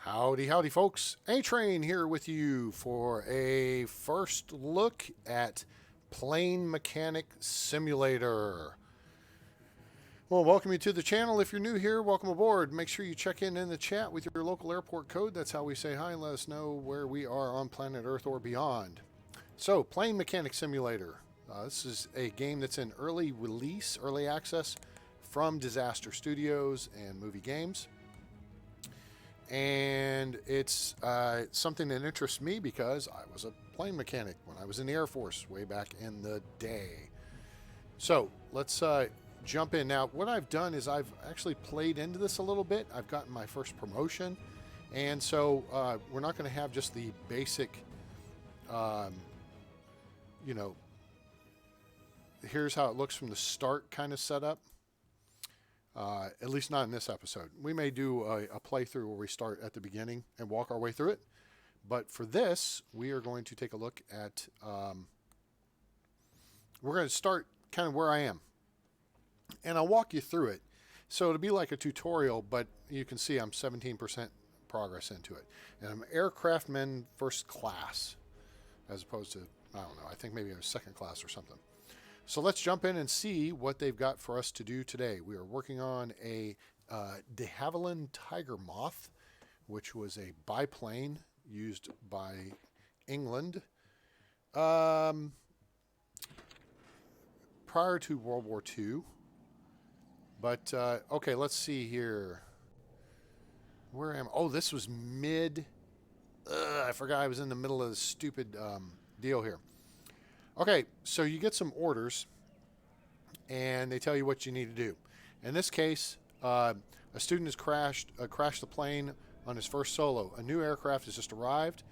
Howdy, howdy, folks. A-Train here with you for a first look at Plane Mechanic Simulator. Well, welcome you to the channel. If you're new here, welcome aboard. Make sure you check in the chat with your local airport code. That's how we say hi and let us know where we are on planet Earth or beyond. So, Plane Mechanic Simulator. This is a game that's in early release, early access from Disaster Studios and Movie Games. And it's something that interests me because I was a plane mechanic when I was in the Air Force way back in the day. So let's jump in. Now, what I've done is I've actually played into this a little bit. I've gotten my first promotion. And so we're not going to have just the basic, you know, here's how it looks from the start kind of setup. At least not in this episode. We may do a playthrough where we start at the beginning and walk our way through it. But for this, we are going to take a look at, we're going to start kind of where I am. And I'll walk you through it. So it'll be like a tutorial, but you can see I'm 17% progress into it. And I'm aircraftman first class, as opposed to, I don't know, I think maybe I was second class or something. So let's jump in and see what they've got for us to do today. We are working on a de Havilland Tiger Moth, which was a biplane used by England prior to World War II. But, okay, let's see here. Where am I? Oh, this was mid... I forgot I was in the middle of this stupid deal here. Okay, so you get some orders, and they tell you what you need to do. In this case, a student has crashed the plane on his first solo. A new aircraft has just arrived,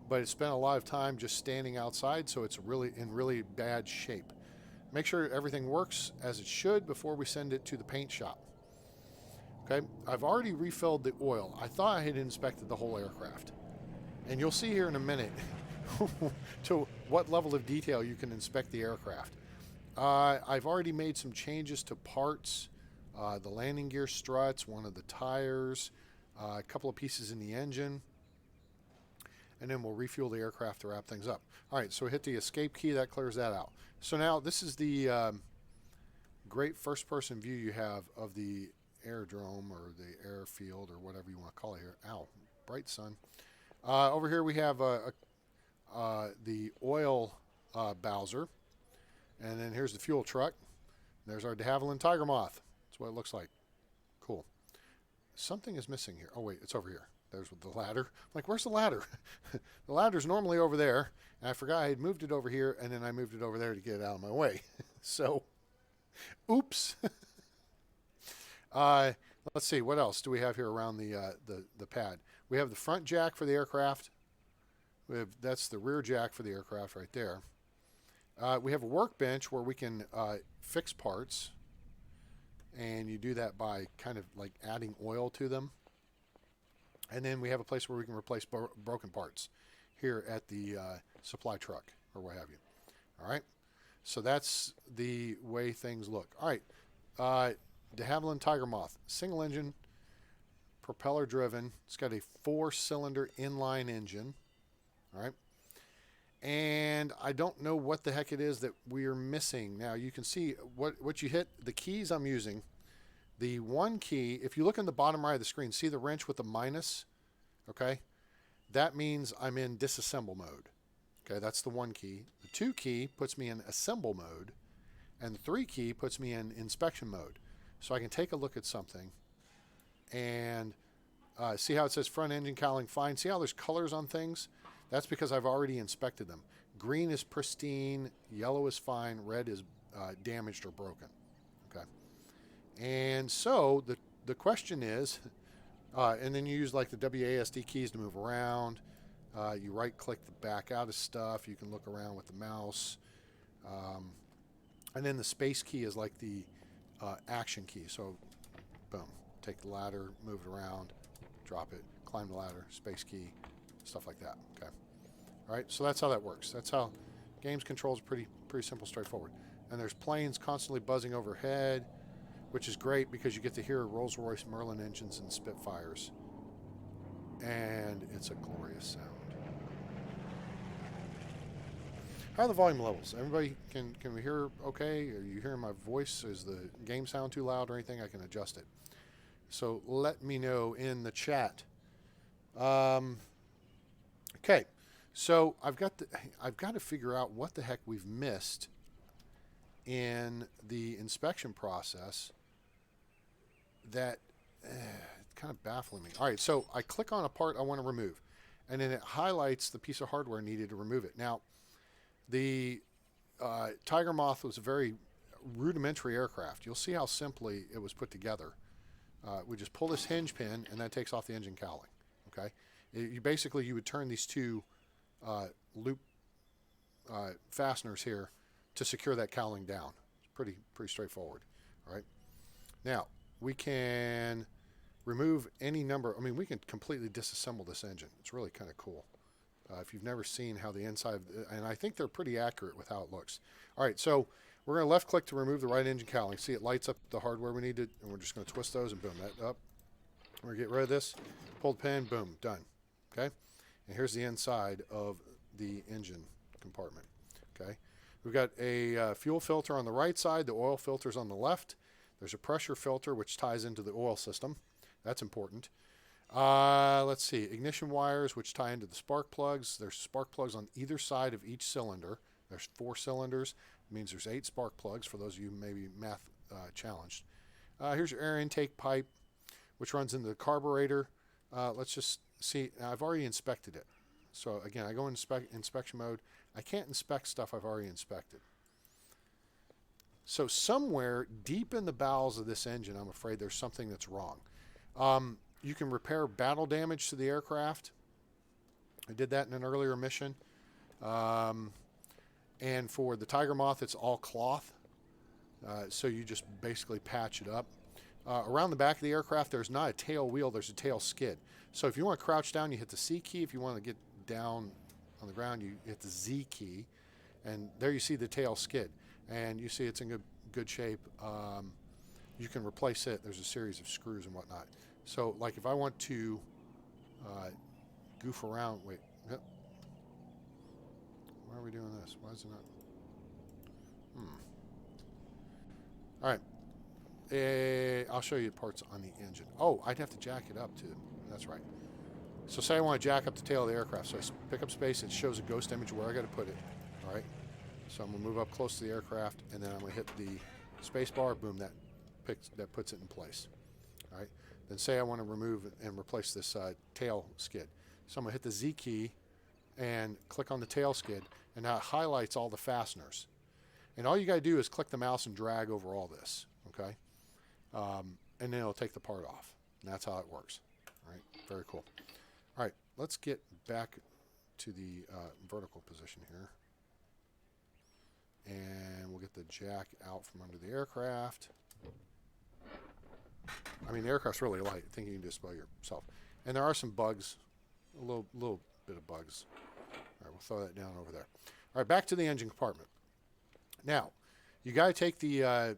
but it spent a lot of time just standing outside, so it's in really bad shape. Make sure everything works as it should before we send it to the paint shop. Okay, I've already refilled the oil. I thought I had inspected the whole aircraft, and you'll see here in a minute to what level of detail you can inspect the aircraft. I've already made some changes to parts, the landing gear struts, one of the tires, a couple of pieces in the engine, and then we'll refuel the aircraft to wrap things up. All right, so hit the escape key, that clears that out. So now this is the great first-person view you have of the aerodrome or the airfield or whatever you want to call it here. Ow, bright sun. Over here we have the oil Bowser, and then here's the fuel truck. There's our de Havilland Tiger Moth. That's what it looks like. Cool. Something is missing here. Oh wait, it's over here. There's the ladder. I'm like, where's the ladder? The ladder's normally over there, and I forgot I had moved it over here, and then I moved it over there to get it out of my way. So, oops. Let's see, what else do we have here around the pad? We have the front jack for the aircraft. That's the rear jack for the aircraft right there. We have a workbench where we can fix parts, and you do that by kind of like adding oil to them. And then we have a place where we can replace broken parts here at the supply truck or what have you. All right, so that's the way things look. All right, de Havilland Tiger Moth, single engine, propeller driven. It's got a 4-cylinder inline engine. All right, and I don't know what the heck it is that we're missing. Now you can see what you hit, the keys I'm using. The one key, if you look in the bottom right of the screen, see the wrench with the minus? Okay, that means I'm in disassemble mode. Okay, that's the one key. The 2 key puts me in assemble mode, and the 3 key puts me in inspection mode. So I can take a look at something and see how it says front engine cowling fine. See how there's colors on things? That's because I've already inspected them. Green is pristine, yellow is fine, red is damaged or broken. Okay. And so the question is, and then you use like the WASD keys to move around. You right-click to back out of stuff. You can look around with the mouse. And then the space key is like the action key. So, boom, take the ladder, move it around, drop it, climb the ladder, space key, stuff like that. Okay. All right, so that's how that works. That's how games controls pretty simple, straightforward. And there's planes constantly buzzing overhead, which is great because you get to hear Rolls-Royce Merlin engines and Spitfires. And it's a glorious sound. How are the volume levels? Everybody, can we hear okay? Are you hearing my voice? Is the game sound too loud or anything? I can adjust it. So let me know in the chat. Okay, so I've got to figure out what the heck we've missed in the inspection process. That it's kind of baffling me. All right, so I click on a part I want to remove, and then it highlights the piece of hardware needed to remove it. Now, the Tiger Moth was a very rudimentary aircraft. You'll see how simply it was put together. We just pull this hinge pin, and that takes off the engine cowling. Okay, you would turn these two loop fasteners here to secure that cowling down. It's pretty straightforward. All right, now we can remove any number. I mean, we can completely disassemble this engine. It's really kind of cool. If you've never seen how the inside, and I think they're pretty accurate with how it looks. All right, so we're going to left click to remove the right engine cowling. See, it lights up the hardware we needed, and we're just going to twist those and boom, that up. We're going to get rid of this, pull the pin, boom, done. Okay, and here's the inside of the engine compartment. Okay, we've got a fuel filter on the right side, the oil filter's on the left. There's a pressure filter which ties into the oil system. That's important. Let's see, ignition wires which tie into the spark plugs. There's spark plugs on either side of each cylinder. There's 4 cylinders. It means there's 8 spark plugs for those of you maybe math challenged. Here's your air intake pipe which runs into the carburetor. Let's just see. Now, I've already inspected it. So again, I go in inspection mode. I can't inspect stuff I've already inspected. So somewhere deep in the bowels of this engine, I'm afraid there's something that's wrong. You can repair battle damage to the aircraft. I did that in an earlier mission. And for the Tiger Moth, it's all cloth. So you just basically patch it up. Around the back of the aircraft, there's not a tail wheel, there's a tail skid. So if you want to crouch down, you hit the C key. If you want to get down on the ground, you hit the Z key. And there you see the tail skid. And you see it's in good shape. You can replace it. There's a series of screws and whatnot. So, like, if I want to goof around, wait, yep. Why are we doing this? Why is it not? All right. I'll show you parts on the engine. Oh, I'd have to jack it up too. That's right. So, say I want to jack up the tail of the aircraft. So I pick up space. It shows a ghost image where I got to put it. All right. So I'm gonna move up close to the aircraft, and then I'm gonna hit the space bar. Boom, that puts it in place. All right. Then say I want to remove and replace this tail skid. So I'm gonna hit the Z key and click on the tail skid, and now it highlights all the fasteners. And all you gotta do is click the mouse and drag over all this. Okay. And then it'll take the part off. And that's how it works. All right. Very cool. All right. Let's get back to the vertical position here. And we'll get the jack out from under the aircraft. I mean, the aircraft's really light. I think you can just by yourself. And there are some bugs, a little bit of bugs. All right, we'll throw that down over there. All right, back to the engine compartment. Now, you got to take the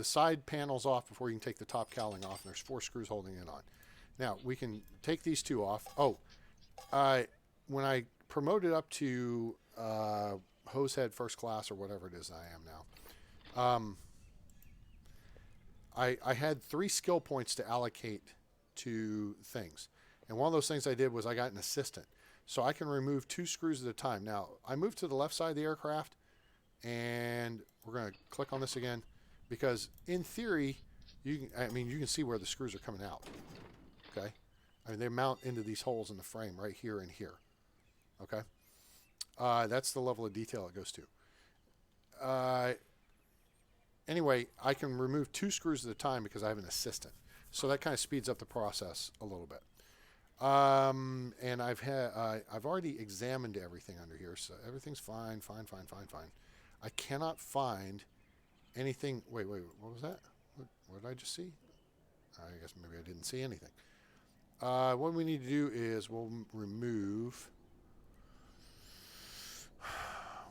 side panels off before you can take the top cowling off. And there's 4 screws holding it on. Now, we can take these 2 off. Oh, when I promoted up to Hosehead first class or whatever it is I am now, I had 3 skill points to allocate to things. And one of those things I did was I got an assistant. So I can remove 2 screws at a time. Now, I moved to the left side of the aircraft, and we're going to click on this again, because in theory, you can see where the screws are coming out. Okay? I mean, they mount into these holes in the frame right here and here. Okay? That's the level of detail it goes to. Anyway, I can remove 2 screws at a time because I have an assistant. So that kind of speeds up the process a little bit. And I've already examined everything under here, so everything's fine. I cannot find anything. Wait, what was that? What did I just see? I guess maybe I didn't see anything. What we need to do is we'll remove.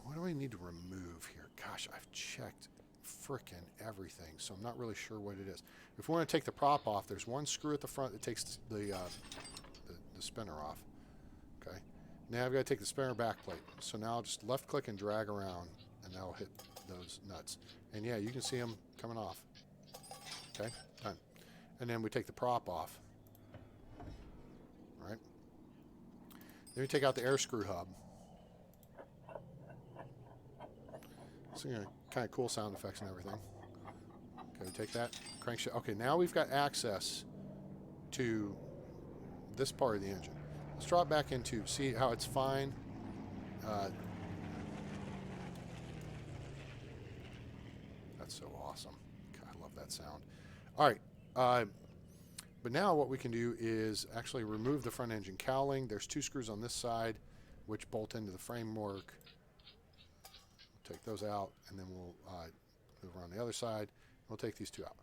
What do I need to remove here? Gosh, I've checked frickin' everything, so I'm not really sure what it is. If we want to take the prop off, there's 1 screw at the front that takes the the spinner off. Okay. Now I've got to take the spinner back plate. So now I'll just left click and drag around, and that'll hit those nuts. And yeah, you can see them coming off. Okay, done. And then we take the prop off. All right. Then we take out the air screw hub. So kind of cool sound effects and everything. Okay, take that crankshaft. Okay, now we've got access to this part of the engine. Let's drop back into, see how it's fine. That's so awesome. God, I love that sound. All right, but now what we can do is actually remove the front engine cowling. There's 2 screws on this side, which bolt into the framework. We'll take those out, and then we'll move around the other side. We'll take these 2 out.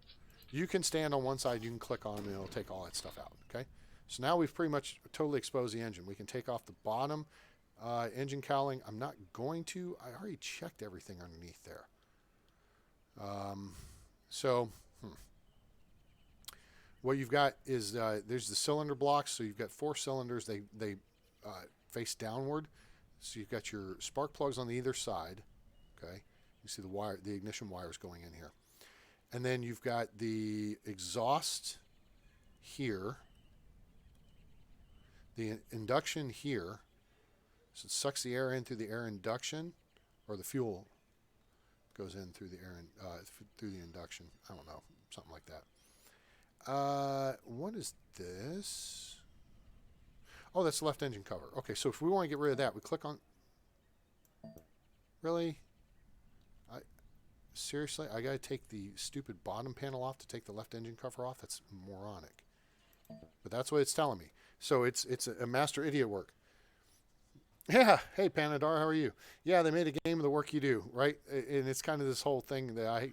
You can stand on one side, you can click on them, and it'll take all that stuff out, okay? So now we've pretty much totally exposed the engine. We can take off the bottom engine cowling. I'm not going to. I already checked everything underneath there. What you've got is there's the cylinder blocks. So you've got 4 cylinders. They face downward. So you've got your spark plugs on either side. Okay, you see the ignition wires going in here, and then you've got the exhaust here, the induction here. So it sucks the air in through the air induction, or the fuel goes in through the air through the induction. I don't know, something like that. What is this? Oh, that's the left engine cover. Okay, so if we want to get rid of that, we click on. Really? Seriously, I got to take the stupid bottom panel off to take the left engine cover off? That's moronic. But that's what it's telling me. So it's a master idiot work. Yeah, hey Panadar, how are you? Yeah, they made a game of the work you do, right? And it's kind of this whole thing that I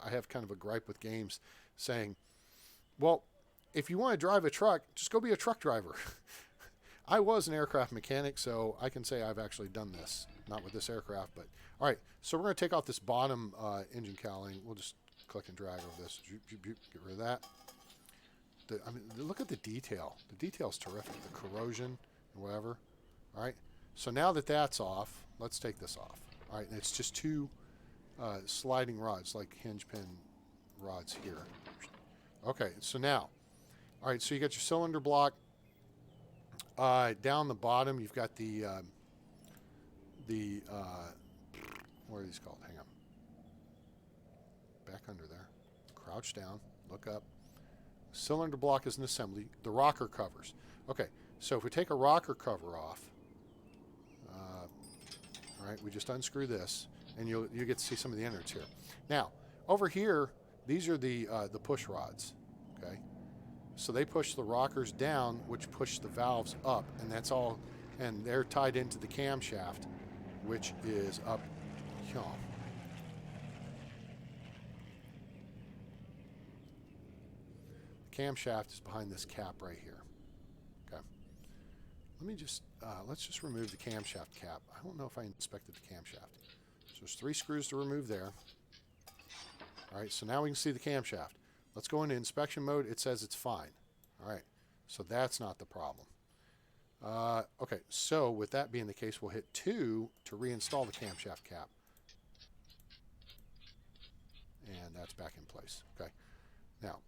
have kind of a gripe with games, saying, well, if you want to drive a truck, just go be a truck driver. I was an aircraft mechanic, so I can say I've actually done this. Not with this aircraft, but all right. So we're going to take off this bottom engine cowling. We'll just click and drag over this. Get rid of that. I mean, look at the detail. The detail's terrific. The corrosion and whatever. All right. So now that that's off, let's take this off. All right. And it's just 2 sliding rods, like hinge pin rods here. Okay. So now, all right. So you got your cylinder block. Down the bottom, you've got the what are these called? Hang on. Back under there. Crouch down. Look up. Cylinder block is an assembly. The rocker covers. Okay, so if we take a rocker cover off, all right, we just unscrew this, and you get to see some of the innards here. Now, over here, these are the push rods. Okay, so they push the rockers down, which push the valves up, and that's all. And they're tied into the camshaft, which is up here. The camshaft is behind this cap right here. Okay. Let me just let's just remove the camshaft cap. I don't know if I inspected the camshaft. So there's 3 screws to remove there. All right. So now we can see the camshaft. Let's go into inspection mode. It says it's fine. All right. So that's not the problem. Okay, so with that being the case, we'll hit 2 to reinstall the camshaft cap. And that's back in place. Okay. Now,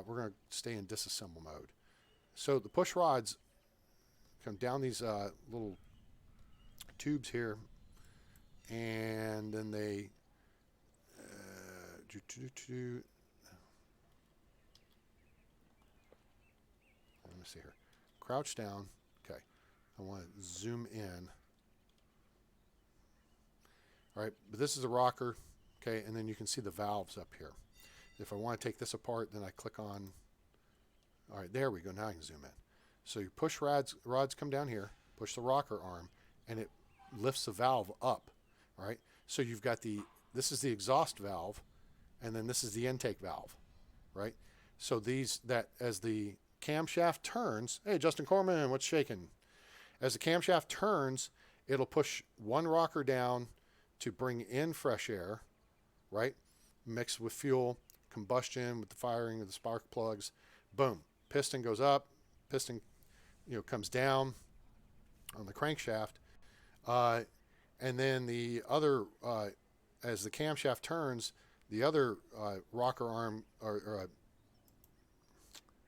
we're going to stay in disassemble mode. So the push rods come down these little tubes here, and then they let me see here. Crouch down. Okay. I want to zoom in. All right, but this is a rocker. Okay, and then you can see the valves up here. If I want to take this apart, then I click on. All right, there we go. Now I can zoom in. So you push rods come down here, push the rocker arm, and it lifts the valve up. All right, so you've got this is the exhaust valve, and then this is the intake valve, right? So as the camshaft turns, hey, Justin Corman, what's shaking? As the camshaft turns, it'll push one rocker down to bring in fresh air, right? Mixed with fuel, combustion with the firing of the spark plugs. Boom. Piston goes up. Piston comes down on the crankshaft, and then the other, as the camshaft turns, the other rocker arm or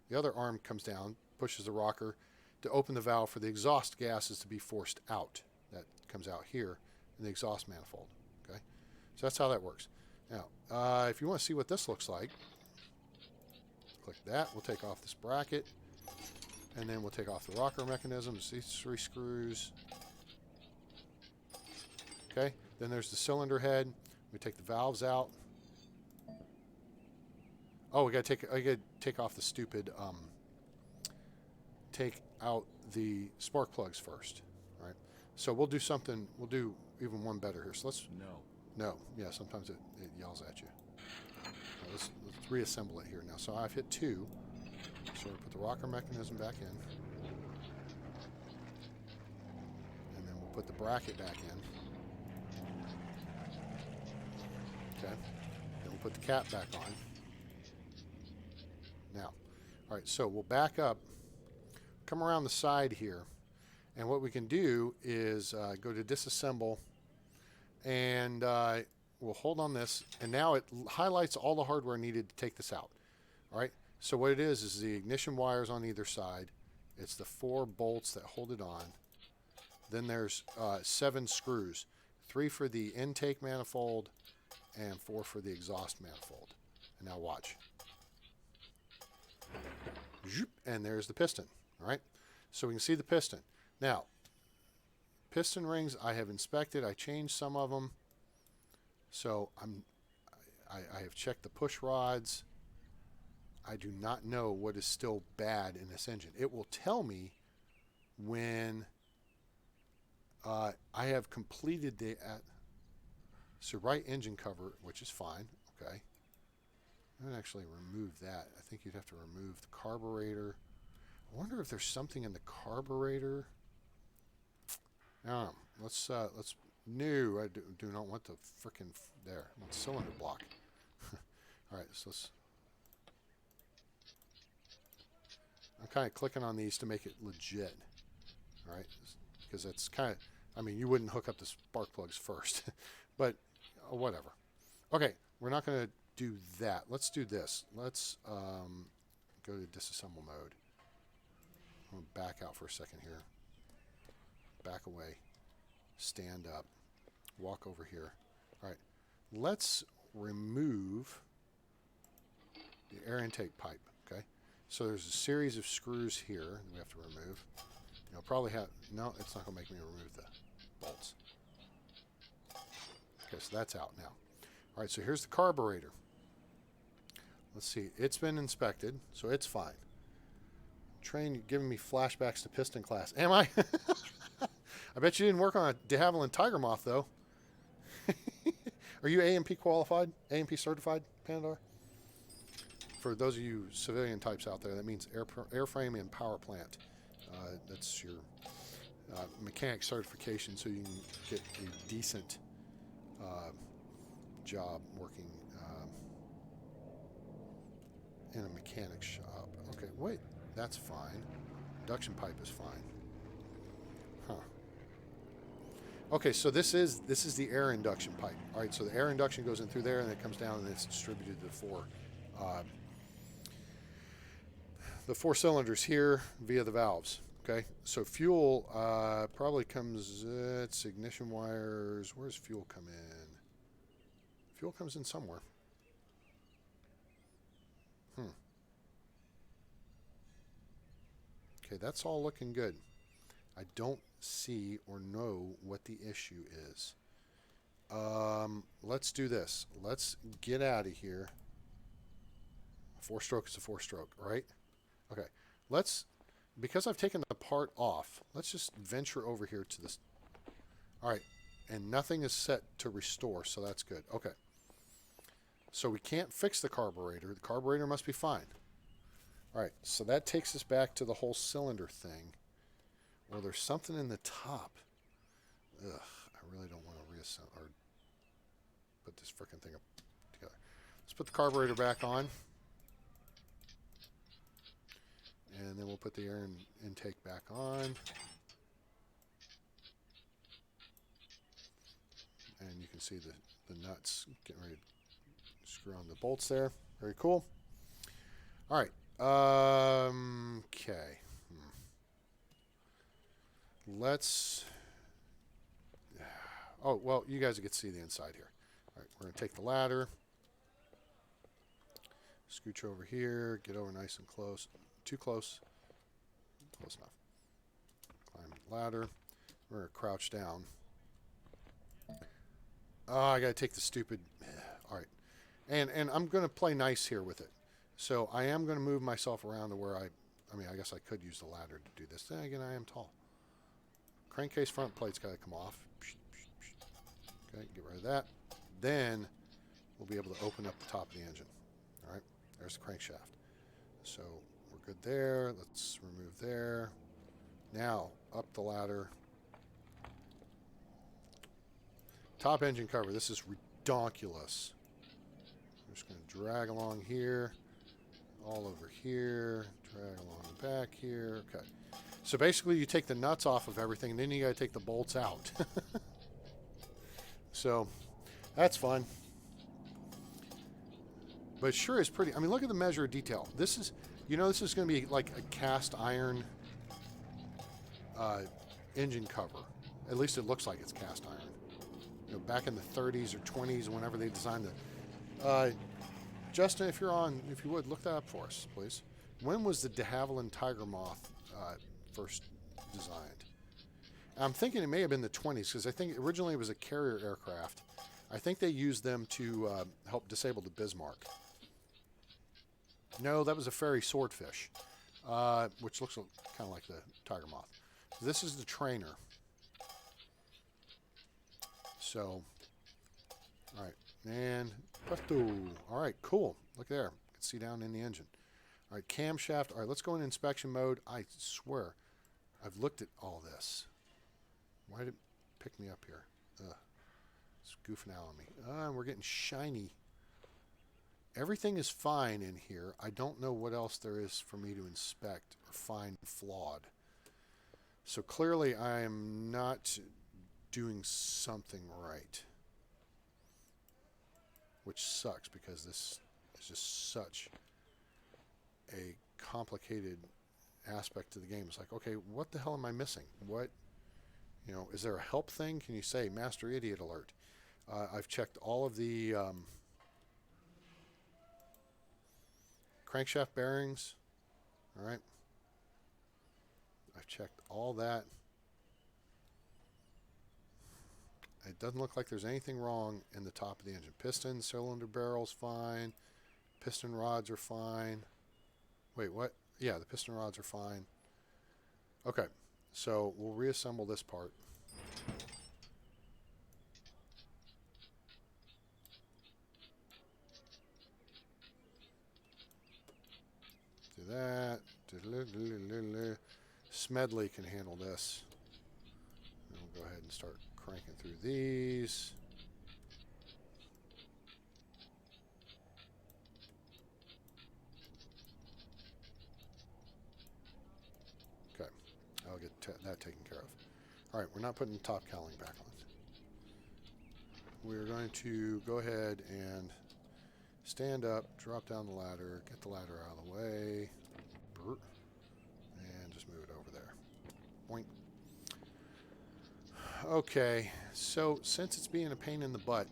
the other arm comes down, pushes the rocker to open the valve for the exhaust gases to be forced out. That comes out here in the exhaust manifold. Okay, so that's how that works. Now, if you want to see what this looks like, click that. We'll take off this bracket, and then we'll take off the rocker mechanism. These 3 screws. Okay, then there's the cylinder head. We take the valves out. Oh, I gotta take off the stupid. Take out the spark plugs first. All right. So we'll do something. We'll do even one better here. So let's. No. Yeah. Sometimes it yells at you. Right, let's reassemble it here now. So I've hit 2. So we'll put the rocker mechanism back in, and then we'll put the bracket back in. Okay. Then we'll put the cap back on. Now, all right, so we'll back up, come around the side here, and what we can do is go to disassemble, and we'll hold on this, and now it highlights all the hardware needed to take this out. All right, so what it is the ignition wires on either side. It's the 4 bolts that hold it on. Then there's 7 screws, 3 for the intake manifold and 4 for the exhaust manifold. And now watch. And there's the piston. All right, so we can see the piston. Now, piston rings I have inspected. I changed some of them. So I have checked the push rods. I do not know what is still bad in this engine. It will tell me when I have completed the so right engine cover, which is fine. Okay. I'm going to actually remove that. I think you'd have to remove the carburetor. I wonder if there's something in the carburetor. No, let's new. I do not want the frickin' there. I want the cylinder block. All right, so I'm kind of clicking on these to make it legit. All right, because that's kind of. I mean, you wouldn't hook up the spark plugs first, but whatever. Okay, we're not going to do that. Let's do this. Let's go to disassemble mode. I'm going to back out for a second here. Back away. Stand up. Walk over here. All right. Let's remove the air intake pipe. Okay. So there's a series of screws here that we have to remove. You'll probably have... No, it's not going to make me remove the bolts. Okay, so that's out now. All right, so here's the carburetor. Let's see. It's been inspected, so it's fine. Train, giving me flashbacks to piston class. Am I? I bet you didn't work on a de Havilland Tiger Moth, though. Are you A&P qualified? A&P certified, Pandar? For those of you civilian types out there, that means airframe and power plant. That's your mechanic certification, so you can get a decent job working in a mechanic shop. Okay, wait, that's fine. Induction pipe is fine. Huh. Okay, so this is the air induction pipe. All right, so the air induction goes in through there, and it comes down, and it's distributed to the four cylinders here via the valves. Okay, so fuel probably comes. It's ignition wires. Where's fuel come in? Fuel comes in somewhere. Okay, that's all looking good. I don't see or know what the issue is. Let's do this. Let's get out of here. A 4-stroke is a 4-stroke, right? Okay. Because I've taken the part off, let's just venture over here to this. All right. And nothing is set to restore, so that's good. Okay. So we can't fix the carburetor. The carburetor must be fine. All right. So that takes us back to the whole cylinder thing. Well, there's something in the top. Ugh. I really don't want to reassemble or put this frickin' thing up together. Let's put the carburetor back on. And then then we'll put the air intake back on. And you can see the nuts getting ready to screw on the bolts there. Very cool. All right. Okay. Let's... Oh, well, you guys get to see the inside here. All right, we're going to take the ladder. Scooch over here. Get over nice and close. Too close. Close enough. Climb the ladder. We're going to crouch down. Oh, I got to take the stupid... All right. And I'm going to play nice here with it. So I am going to move myself around to where I mean, I guess I could use the ladder to do this. Then again, I am tall. Crankcase front plate's got to come off. Okay, get rid of that. Then we'll be able to open up the top of the engine. All right, there's the crankshaft. So we're good there. Let's remove there. Now, up the ladder. Top engine cover. This is redonkulous. I'm just going to drag along here. All over here. Drag along the back here. Okay. So basically you take the nuts off of everything, and then you got to take the bolts out. So that's fun. But it sure is pretty. I mean, look at the measure of detail. This is, you know, this is going to be like a cast iron engine cover. At least it looks like it's cast iron. You know, back in the 30s or 20s, whenever they designed it. Justin, if you would, look that up for us, please. When was the de Havilland Tiger Moth first designed? I'm thinking it may have been the 20s, because I think originally it was a carrier aircraft. I think they used them to help disable the Bismarck. No, that was a Fairey Swordfish, which looks kind of like the Tiger Moth. This is the trainer. So, all right, and presto. All right, cool. Look there. You can see down in the engine. All right, camshaft. All right, let's go in inspection mode. I swear, I've looked at all this. Why did it pick me up here? It's goofing out on me. We're getting shiny. Everything is fine in here. I don't know what else there is for me to inspect or find flawed. So clearly I am not doing something right. Which sucks, because this is just such a complicated aspect to the game. It's like, okay, what the hell am I missing? What, you know, is there a help thing? Can you say Master Idiot Alert? I've checked all of the crankshaft bearings. All right. I've checked all that. It doesn't look like there's anything wrong in the top of the engine. Piston, cylinder barrel's fine. Piston rods are fine. Wait, what? Yeah, the piston rods are fine. Okay, so we'll reassemble this part. Do that. Smedley can handle this. And we'll go ahead and start cranking through these. Okay, I'll get that taken care of. All right, we're not putting the top cowling back on. We're going to go ahead and stand up, drop down the ladder, get the ladder out of the way, and just move it over there. Boink. Okay, so since it's being a pain in the butt,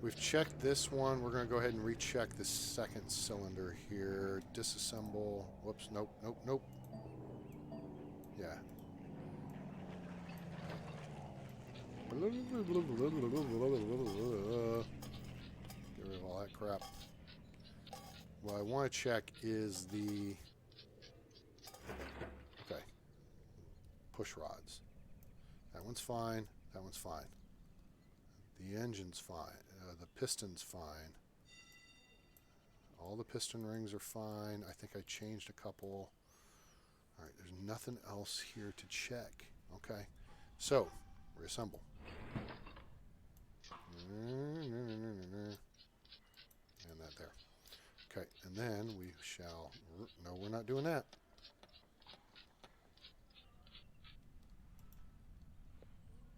we've checked this one. We're going to go ahead and recheck the second cylinder here. Disassemble. Whoops, nope, nope, nope. Yeah. Get rid of all that crap. What I want to check is the push rods. That one's fine. That one's fine. The engine's fine. The piston's fine. All the piston rings are fine. I think I changed a couple. All right, there's nothing else here to check. Okay, so reassemble. And And then we shall... No, we're not doing that.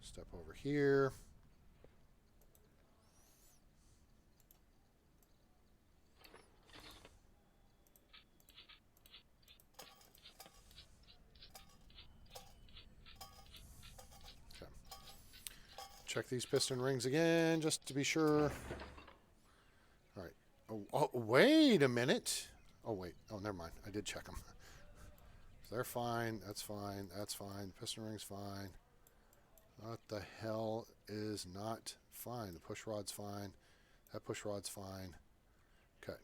Step over here. Okay. Check these piston rings again, just to be sure. All right. Oh, wait a minute. Oh, wait. Oh, never mind. I did check them. So they're fine. That's fine. That's fine. Piston ring's fine. What the hell is not fine? The push rod's fine. That push rod's fine. Okay.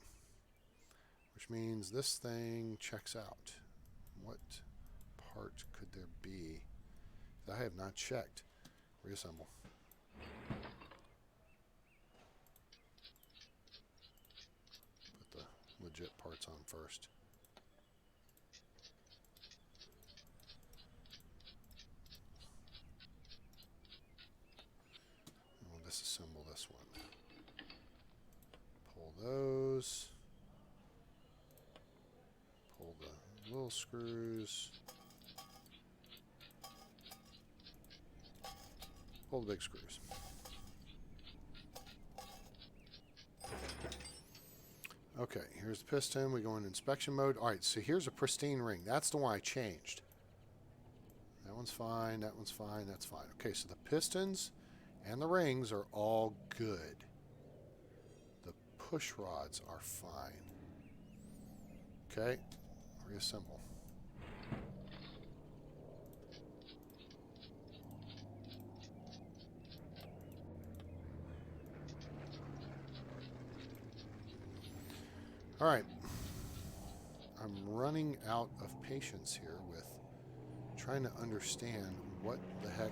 Which means this thing checks out. What part could there be that I have not checked? Reassemble. Put the legit parts on first. And we'll disassemble this one. Pull those. Pull the little screws. Pull the big screws. Okay, here's the piston. We go in inspection mode. All right, so here's a pristine ring. That's the one I changed. That one's fine. That one's fine. That's fine. Okay, so the pistons and the rings are all good. The push rods are fine. Okay, reassemble. All right. I'm running out of patience here with trying to understand what the heck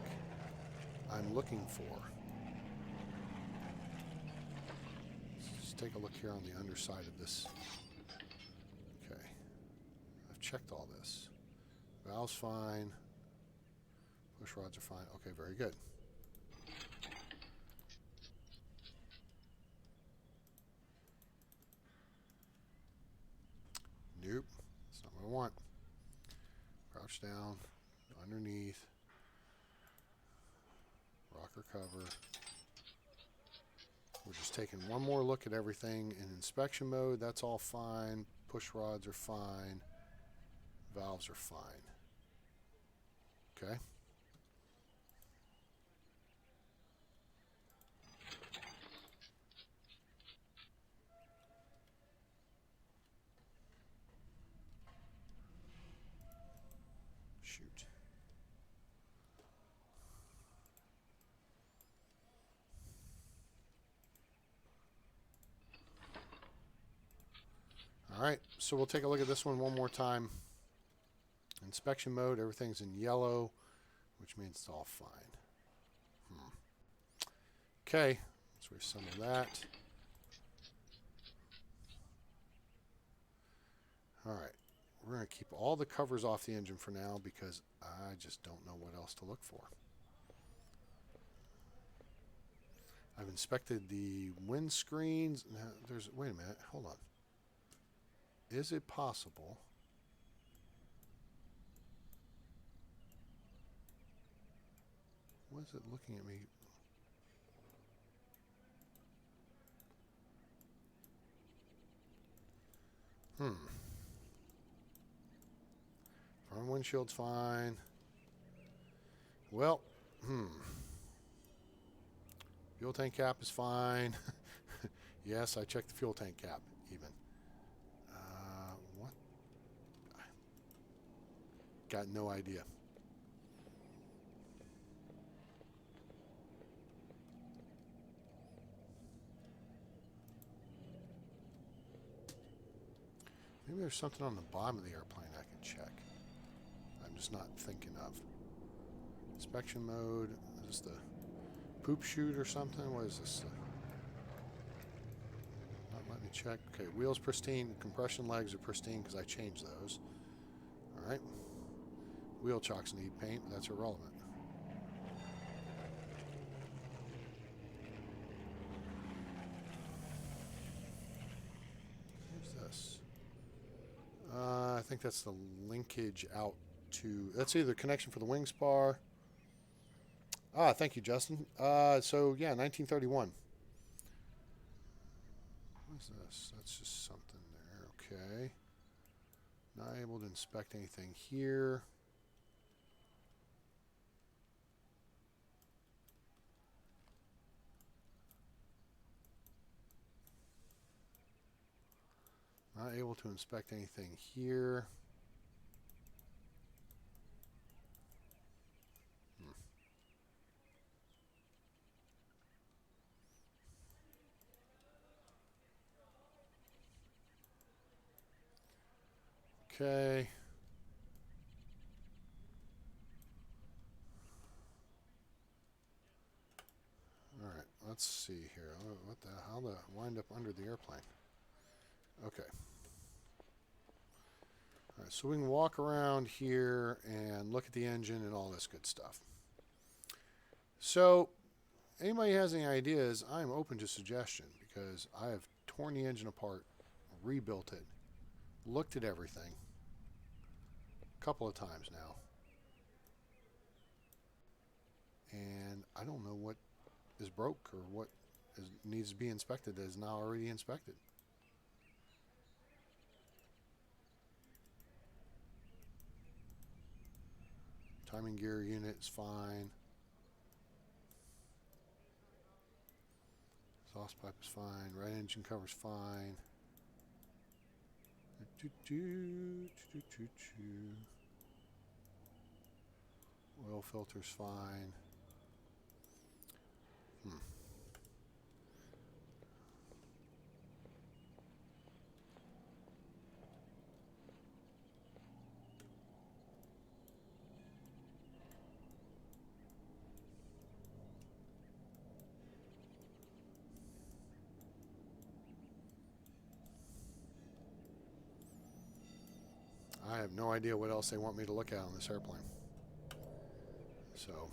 I'm looking for. Let's take a look here on the underside of this. Okay. I've checked all this. Valve's fine. Push rods are fine. Okay, very good. Nope, that's not what I want. Crouch down, underneath, rocker cover. We're just taking one more look at everything in inspection mode. That's all fine. Push rods are fine. Valves are fine. Okay. Shoot. All right, so we'll take a look at this one more time. Inspection mode, everything's in yellow, which means it's all fine. Okay, let's reassemble that. All right, we're going to keep all the covers off the engine for now because I just don't know what else to look for. I've inspected the windscreens. Now, wait a minute, hold on. Is it possible? What is it looking at me? Front windshield's fine. Well, fuel tank cap is fine. Yes, I checked the fuel tank cap even. What? Got no idea. Maybe there's something on the bottom of the airplane I can check. I'm just not thinking of. Inspection mode. Is this the poop chute or something? What is this? Not letting me check. Okay, wheels pristine. Compression legs are pristine because I changed those. All right. Wheel chocks need paint. That's irrelevant. What's this? think that's the linkage out to. That's either connection for the wing spar. Ah, thank you, Justin. So yeah, 1931. What's this? That's just something there. Okay. Not able to inspect anything here. Not able to inspect anything here. Okay. All right. Let's see here. What the? How to wind up under the airplane? Okay. All right. So we can walk around here and look at the engine and all this good stuff. So, anybody has any ideas? I'm open to suggestion because I have torn the engine apart, rebuilt it, looked at everything a couple of times now, and I don't know what is broke or what needs to be inspected that is now already inspected. Timing gear unit is fine. Exhaust pipe is fine. Right engine cover is fine. Oil filter's fine. I have no idea what else they want me to look at on this airplane. So,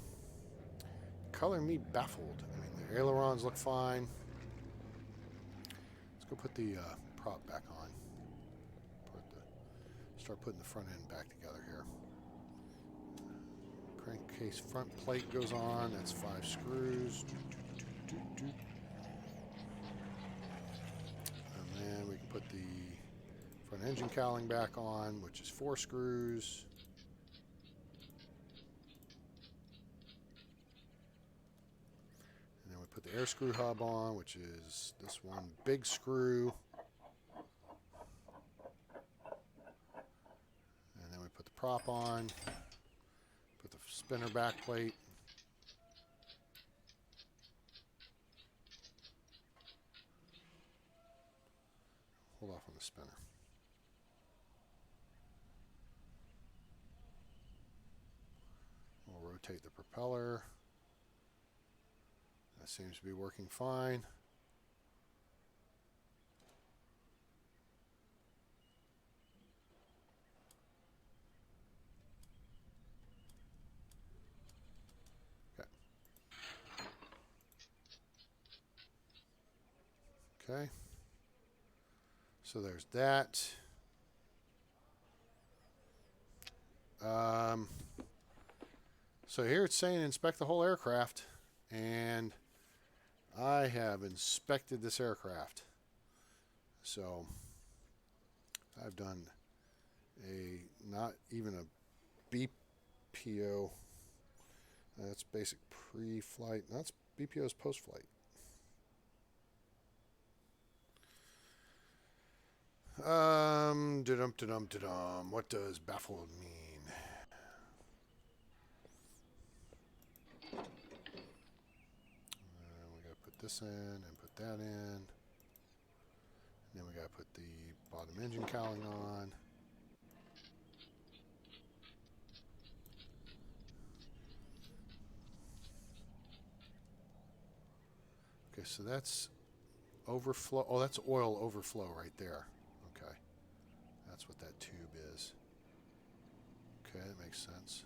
color me baffled. I mean, the ailerons look fine. Let's go put the prop back on. Start putting the front end back together here. Crankcase front plate goes on. That's 5 screws. And then we can put the front engine cowling back on, which is 4 screws. And then we put the air screw hub on, which is this one big screw. And then we put the prop on, put the spinner back plate. Hold off on the spinner. We'll rotate the propeller. That seems to be working fine. Okay. So there's that. So here it's saying inspect the whole aircraft, and I have inspected this aircraft. So I've done not even a BPO. That's basic pre-flight. That's BPO's post-flight. What does baffled mean? We gotta put this in and put that in. And then we gotta put the bottom engine cowling on. Okay, so that's overflow. Oh, that's oil overflow right there. Okay. That's what that tube is. Okay, that makes sense.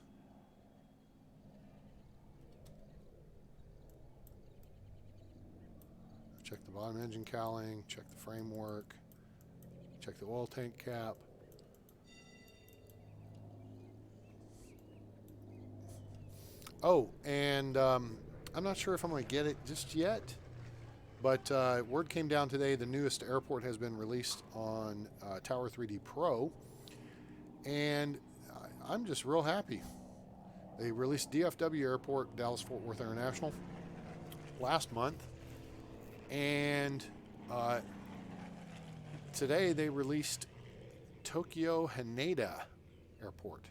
Check the bottom engine cowling, check the framework, check the oil tank cap. Oh, and I'm not sure if I'm going to get it just yet, but word came down today the newest airport has been released on Tower 3D Pro, and I'm just real happy. They released DFW Airport, Dallas Fort Worth International, last month, and today they released Tokyo Haneda Airport,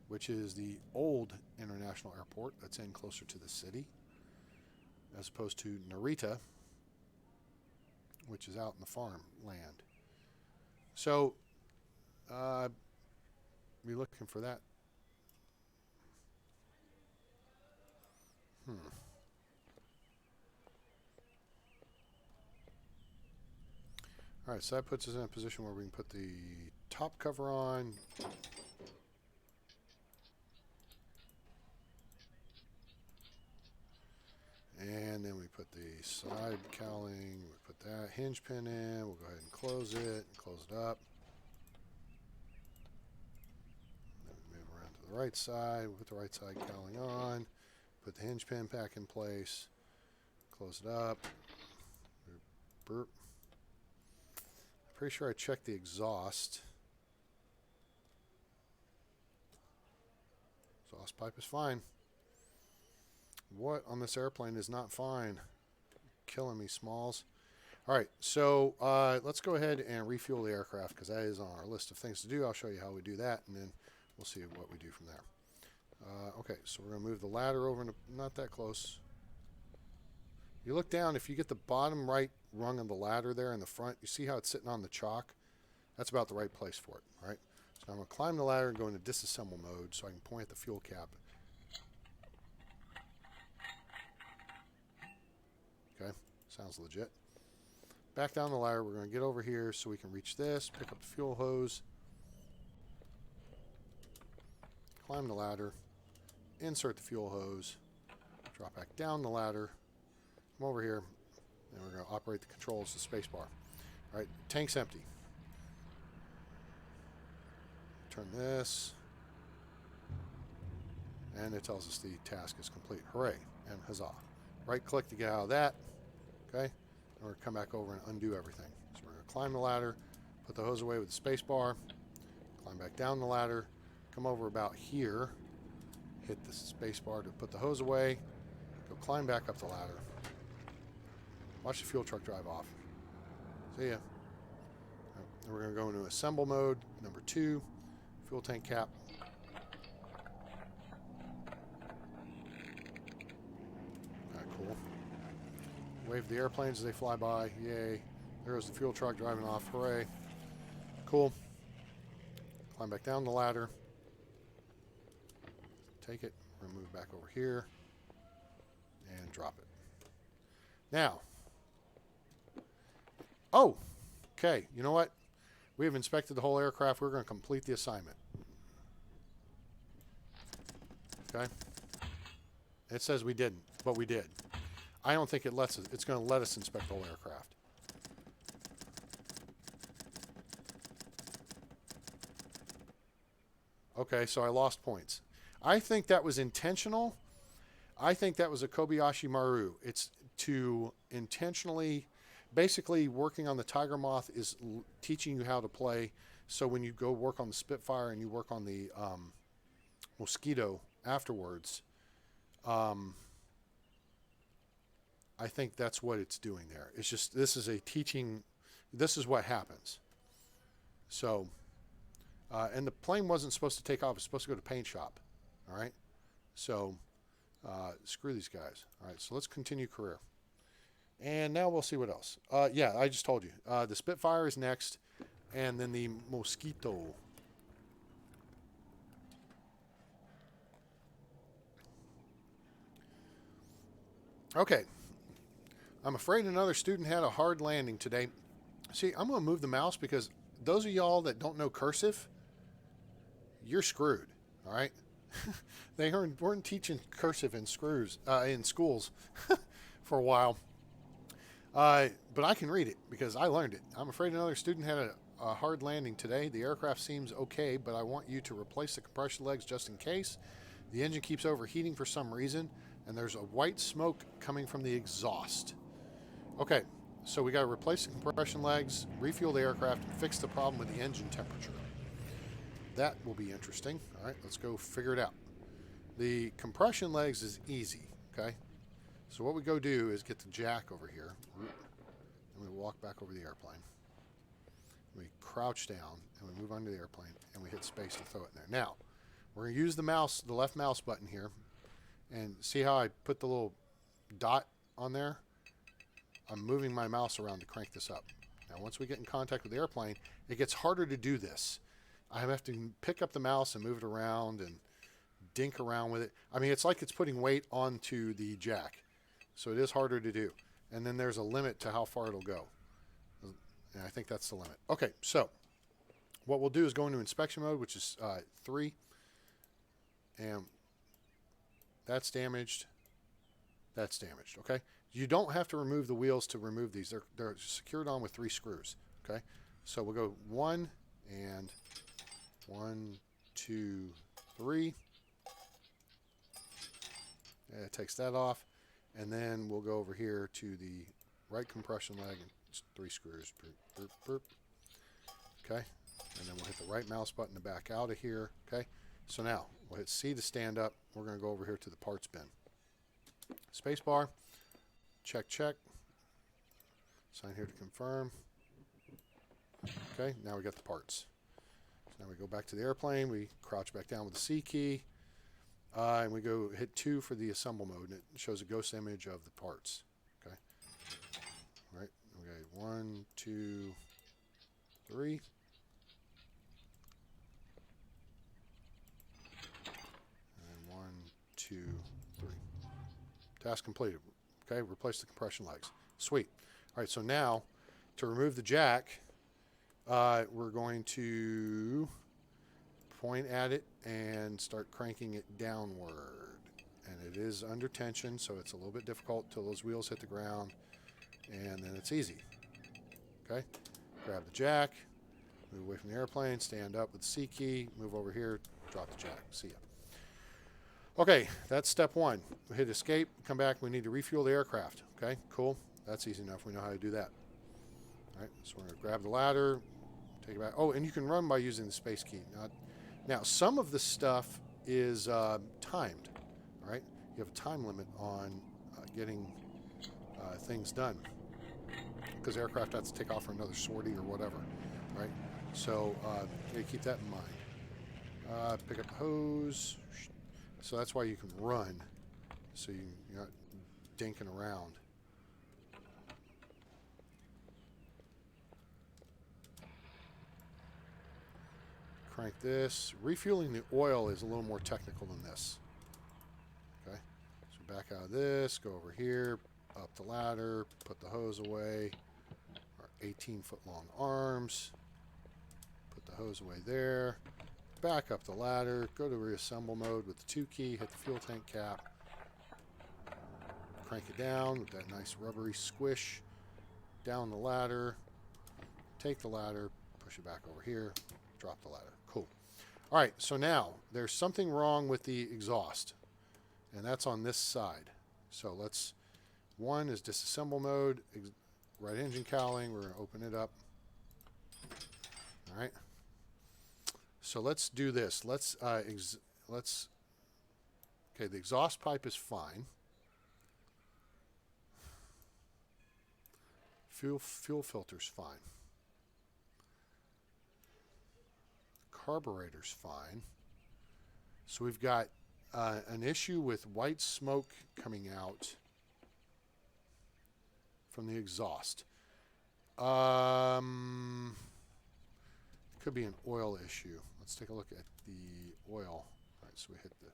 which is the old international airport that's in closer to the city, as opposed to Narita, which is out in the farmland. So, be looking for that. All right, so that puts us in a position where we can put the top cover on. And then we put the side cowling, we put that hinge pin in, we'll go ahead and close it, and close it up. Then we move around to the right side, we'll put the right side cowling on, put the hinge pin back in place, close it up. Burp. I'm pretty sure I checked the exhaust. Exhaust pipe is fine. What on this airplane is not fine? Killing me, Smalls. All right, so let's go ahead and refuel the aircraft because that is on our list of things to do. I'll show you how we do that, and then we'll see what we do from there. Okay, so we're going to move the ladder over, not that close. You look down, if you get the bottom right rung of the ladder there in the front, you see how it's sitting on the chalk? That's about the right place for it, right? So I'm going to climb the ladder and go into disassemble mode so I can point at the fuel cap. Okay, sounds legit. Back down the ladder, we're going to get over here so we can reach this, pick up the fuel hose, climb the ladder, insert the fuel hose, drop back down the ladder, come over here, and we're going to operate the controls, the space bar. All right, tank's empty. Turn this, and it tells us the task is complete. Hooray, and huzzah. Right click to get out of that, okay? And we're going to come back over and undo everything. So we're going to climb the ladder, put the hose away with the space bar, climb back down the ladder, come over about here, hit the space bar to put the hose away, go climb back up the ladder. Watch the fuel truck drive off. See ya. And we're going to go into assemble mode, number 2, fuel tank cap. Cool. Wave the airplanes as they fly by. Yay. There's the fuel truck driving off. Hooray. Cool. Climb back down the ladder. Take it. We're going to move back over here and drop it. Now. Oh, okay. You know what? We have inspected the whole aircraft. We're going to complete the assignment. Okay. It says we didn't, but we did. I don't think it lets us. It's going to let us inspect the whole aircraft. Okay, so I lost points. I think that was intentional. I think that was a Kobayashi Maru. It's to intentionally, basically working on the Tiger Moth is teaching you how to play. So when you go work on the Spitfire and you work on the Mosquito afterwards, I think that's what it's doing there. It's just, this is a teaching, this is what happens. So, and the plane wasn't supposed to take off. It's supposed to go to paint shop. All right. So, screw these guys. All right. So let's continue career. And now we'll see what else. Yeah, I just told you. The Spitfire is next, and then the Mosquito. Okay. I'm afraid another student had a hard landing today. See, I'm going to move the mouse because those of y'all that don't know cursive, you're screwed. All right. They weren't teaching cursive in schools for a while. But I can read it because I learned it. I'm afraid another student had a hard landing today. The aircraft seems okay, but I want you to replace the compression legs just in case. The engine keeps overheating for some reason, and there's a white smoke coming from the exhaust. Okay, so we got to replace the compression legs, refuel the aircraft, and fix the problem with the engine temperature. That will be interesting. All right, let's go figure it out. The compression legs is easy, okay? So what we go do is get the jack over here, and we walk back over the airplane. We crouch down, and we move onto the airplane, and we hit space to throw it in there. Now, we're going to use the mouse, the left mouse button here, and see how I put the little dot on there? I'm moving my mouse around to crank this up. Now, once we get in contact with the airplane, it gets harder to do this. I have to pick up the mouse and move it around and dink around with it. I mean, it's like it's putting weight onto the jack. So it is harder to do. And then there's a limit to how far it'll go. And I think that's the limit. Okay, so what we'll do is go into inspection mode, which is 3. And that's damaged. That's damaged, okay? You don't have to remove the wheels to remove these. They're secured on with 3 screws, okay? So we'll go 1 and 1, 2, 3. Yeah, it takes that off. And then we'll go over here to the right compression leg and 3 screws. Burp, burp, burp. Okay. And then we'll hit the right mouse button to back out of here. Okay. So now we'll hit C to stand up. We're going to go over here to the parts bin. Space bar. Check, check. Sign here to confirm. Okay. Now we got the parts. So now we go back to the airplane. We crouch back down with the C key. And we go hit 2 for the assemble mode, and it shows a ghost image of the parts. Okay. All right. Okay. 1, 2, 3. And 1, 2, 3. Task completed. Okay. Replace the compression legs. Sweet. All right. So now, to remove the jack, we're going to point at it and start cranking it downward. And it is under tension, so it's a little bit difficult until those wheels hit the ground, and then it's easy. Okay? Grab the jack, move away from the airplane, stand up with the C key, move over here, drop the jack. See ya. Okay, that's step 1. We hit escape, come back, we need to refuel the aircraft. Okay, cool. That's easy enough. We know how to do that. All right, so we're going to grab the ladder, take it back. Oh, and you can run by using the space key. Now, some of the stuff is timed, all right? You have a time limit on getting things done because aircraft has to take off for another sortie or whatever, right? So you keep that in mind. Pick up the hose. So that's why you can run, so you're not dinking around. Crank this. Refueling the oil is a little more technical than this. Okay, so back out of this, go over here, up the ladder, put the hose away. Our 18-foot long arms. Put the hose away there. Back up the ladder, go to reassemble mode with the 2 key, hit the fuel tank cap. Crank it down with that nice rubbery squish. Down the ladder. Take the ladder, push it back over here, drop the ladder. Cool. All right, so now there's something wrong with the exhaust, and that's on this side. So let's, 1 is disassemble mode, right engine cowling. We're going to open it up. All right. So let's do this. Let's okay, the exhaust pipe is fine. Fuel filter's fine. Carburetor's fine. So we've got an issue with white smoke coming out from the exhaust. Could be an oil issue. Let's take a look at the oil. All right, so we hit the,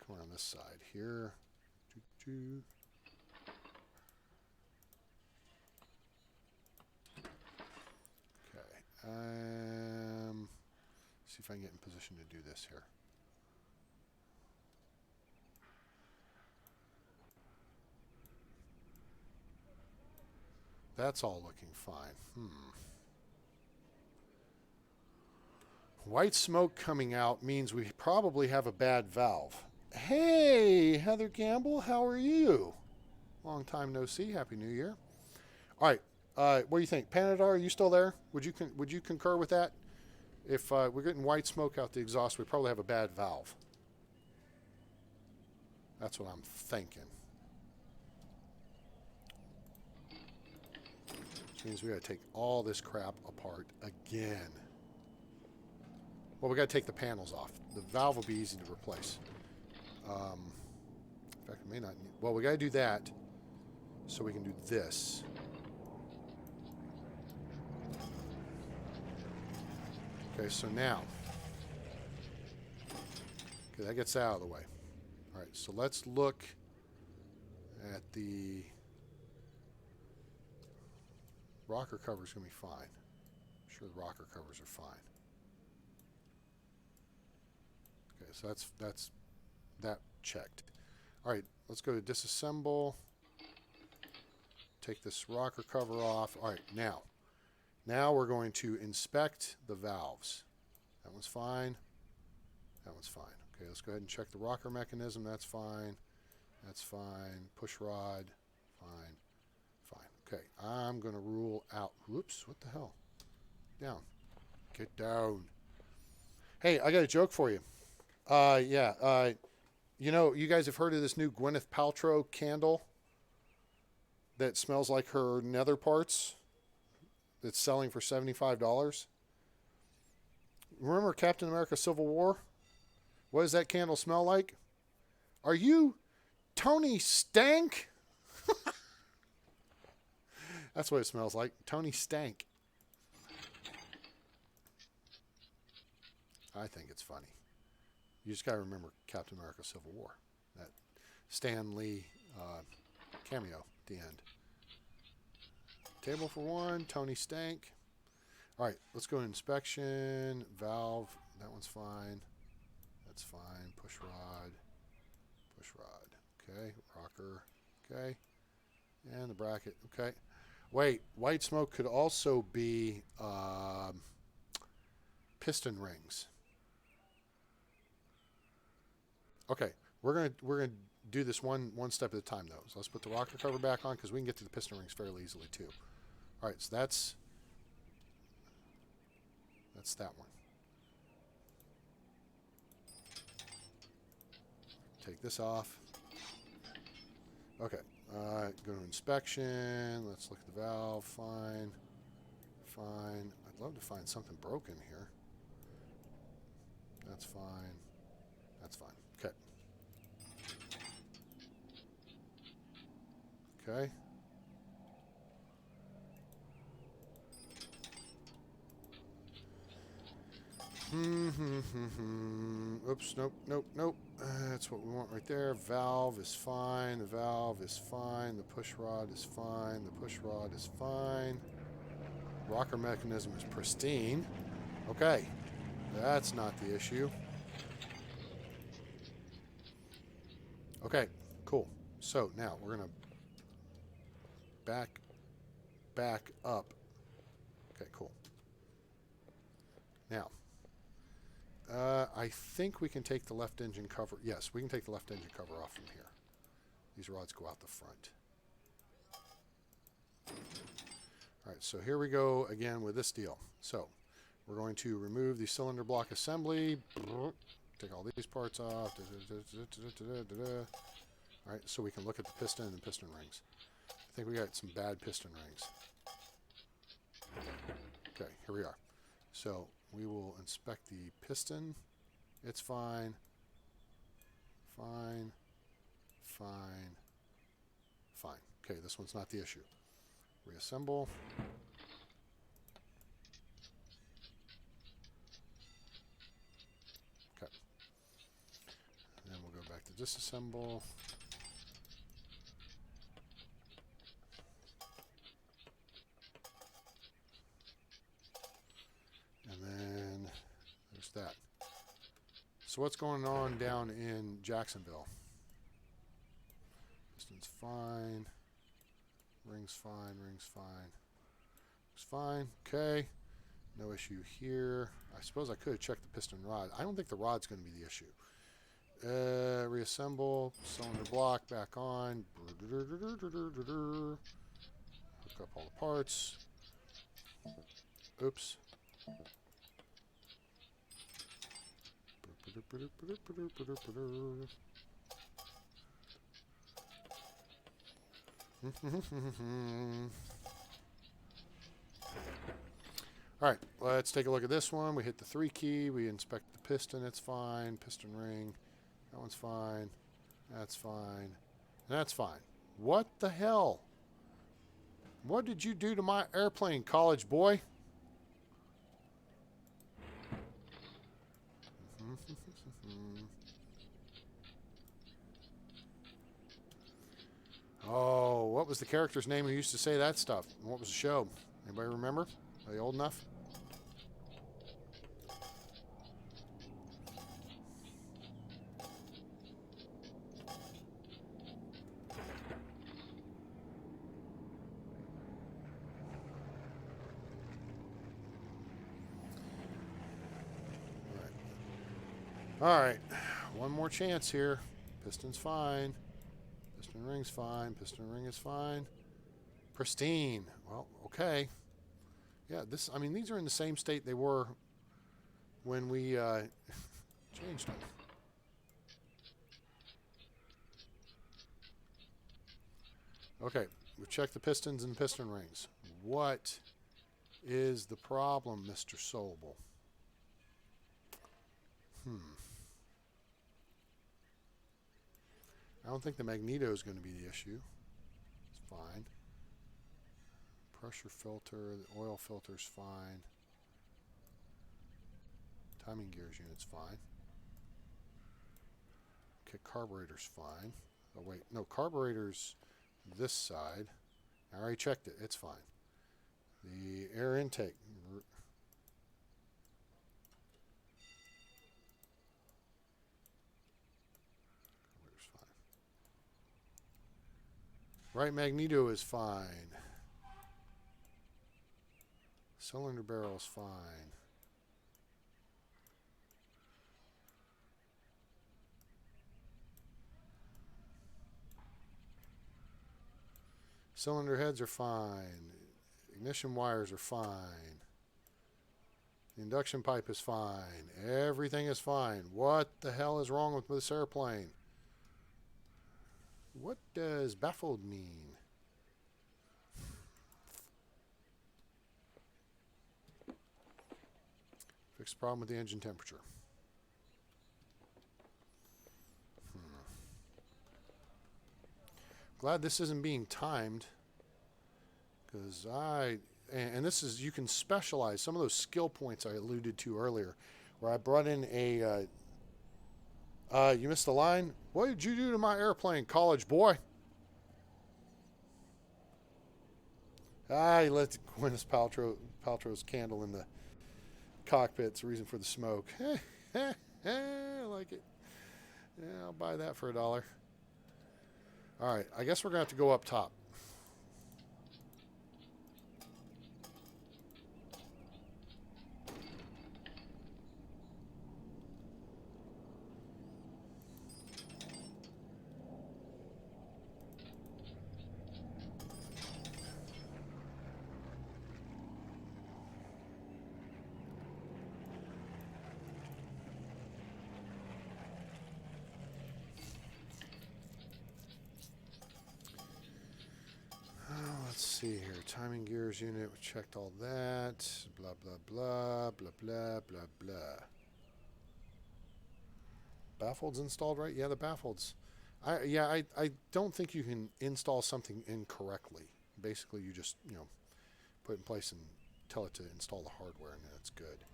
come around this side here. Okay. See if I can get in position to do this here. That's all looking fine. White smoke coming out means we probably have a bad valve. Hey, Heather Gamble, how are you? Long time no see. Happy New Year. All right. What do you think, Panadar? Are you still there? Would you concur with that? If we're getting white smoke out the exhaust, we probably have a bad valve. That's what I'm thinking. Which means we got to take all this crap apart again. Well, we got to take the panels off. The valve will be easy to replace. In fact, we may not need... Well, we got to do that so we can do this. Okay, so now... Okay, that gets out of the way. All right, so let's look at the... Rocker cover's going to be fine. I'm sure the rocker covers are fine. Okay, so that's that checked. All right, let's go to disassemble. Take this rocker cover off. All right, now we're going to inspect the valves. That one's fine. That one's fine. Okay, let's go ahead and check the rocker mechanism. That's fine. That's fine. Push rod. Fine. Fine. Okay, I'm going to rule out... Whoops, what the hell? Down. Get down. Hey, I got a joke for you. You know, you guys have heard of this new Gwyneth Paltrow candle that smells like her nether parts that's selling for $75? Remember Captain America Civil War? What does that candle smell like? Are you Tony Stank? That's what it smells like. Tony Stank. I think it's funny. You just got to remember Captain America Civil War. That Stan Lee cameo at the end. Table for one, Tony Stank. All right, let's go to inspection. Valve, that one's fine. That's fine. Push rod. Push rod. Okay. Rocker. Okay. And the bracket. Okay. Wait, white smoke could also be piston rings. Okay, we're gonna do this one step at a time though. So let's put the rocker cover back on because we can get to the piston rings fairly easily too. All right, so that's that one. Take this off. Okay, go to inspection. Let's look at the valve. Fine, fine. I'd love to find something broken here. That's fine. That's fine. Okay. Okay. Oops, nope. That's what we want right there. Valve is fine. The valve is fine. The push rod is fine. The push rod is fine. Rocker mechanism is pristine. Okay. That's not the issue. Okay, cool. So now we're going to back up. Okay, cool. Now, I think we can take the left engine cover. Yes, we can take the left engine cover off from here. These rods go out the front. All right, so here we go again with this deal. So we're going to remove the cylinder block assembly. Take all these parts off. All right, so we can look at the piston and the piston rings. I think we got some bad piston rings. Okay, here we are. So we will inspect the piston. It's fine. Fine. Fine. Fine. Okay, this one's not the issue. Reassemble. Okay. And then we'll go back to disassemble. And then there's that. So what's going on down in Jacksonville? Piston's fine. Ring's fine. Ring's fine. Looks fine. Okay. No issue here. I suppose I could have checked the piston rod. I don't think the rod's going to be the issue. Reassemble. Cylinder block back on. Hook up all the parts. Oops. All right, let's take a look at this one. We hit the 3 key. We inspect the piston. It's fine. Piston ring. That one's fine. That's fine. That's fine. What the hell? What did you do to my airplane, college boy? Oh, what was the character's name who used to say that stuff? What was the show? Anybody remember? Are you old enough? All right, one more chance here. Piston's fine. Piston ring's fine. Piston ring is fine. Pristine. Well, okay. Yeah, I mean, these are in the same state they were when we changed them. Okay, we've checked the pistons and piston rings. What is the problem, Mr. Sobel? I don't think the magneto is going to be the issue. It's fine. Pressure filter, the oil filter's fine. Timing gears unit's fine. Okay, carburetor's fine. Oh wait, no, carburetor's this side. I already checked it. It's fine. The air intake. Right magneto is fine. Cylinder barrel is fine. Cylinder heads are fine. Ignition wires are fine. The induction pipe is fine. Everything is fine. What the hell is wrong with this airplane? What does baffled mean? Fix the problem with the engine temperature. Glad this isn't being timed, because and this is, you can specialize some of those skill points I alluded to earlier, where I brought in a you missed the line. What did you do to my airplane, college boy? He lit Gwyneth Paltrow's candle in the cockpit. It's the reason for the smoke. I like it. Yeah, I'll buy that for $1. All right, I guess we're going to have to go up top. See here, timing gears unit, we checked all that, blah, blah, blah, blah, blah, blah, blah. Baffled's installed, right? Yeah, the baffled's. I don't think you can install something incorrectly. Basically, you just, put it in place and tell it to install the hardware, and then it's good.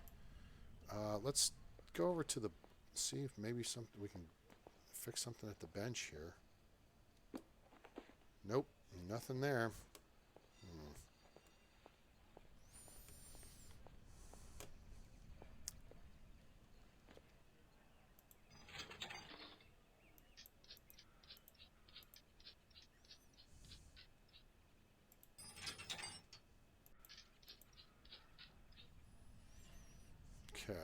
Let's go over to see if maybe we can fix something at the bench here. Nope, nothing there. Okay.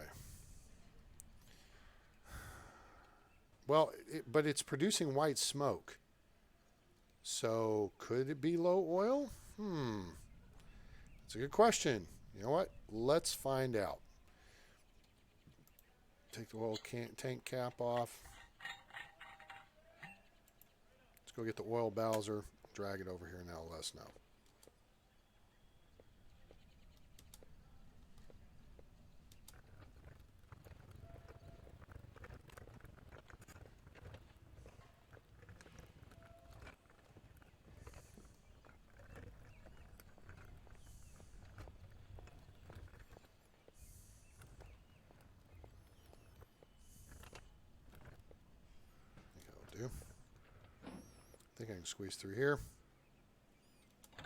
Well, but it's producing white smoke. So could it be low oil? That's a good question. You know what? Let's find out. Take the oil tank cap off. Let's go get the oil bowser, drag it over here, and that'll let us know. Do. I think I can squeeze through here. I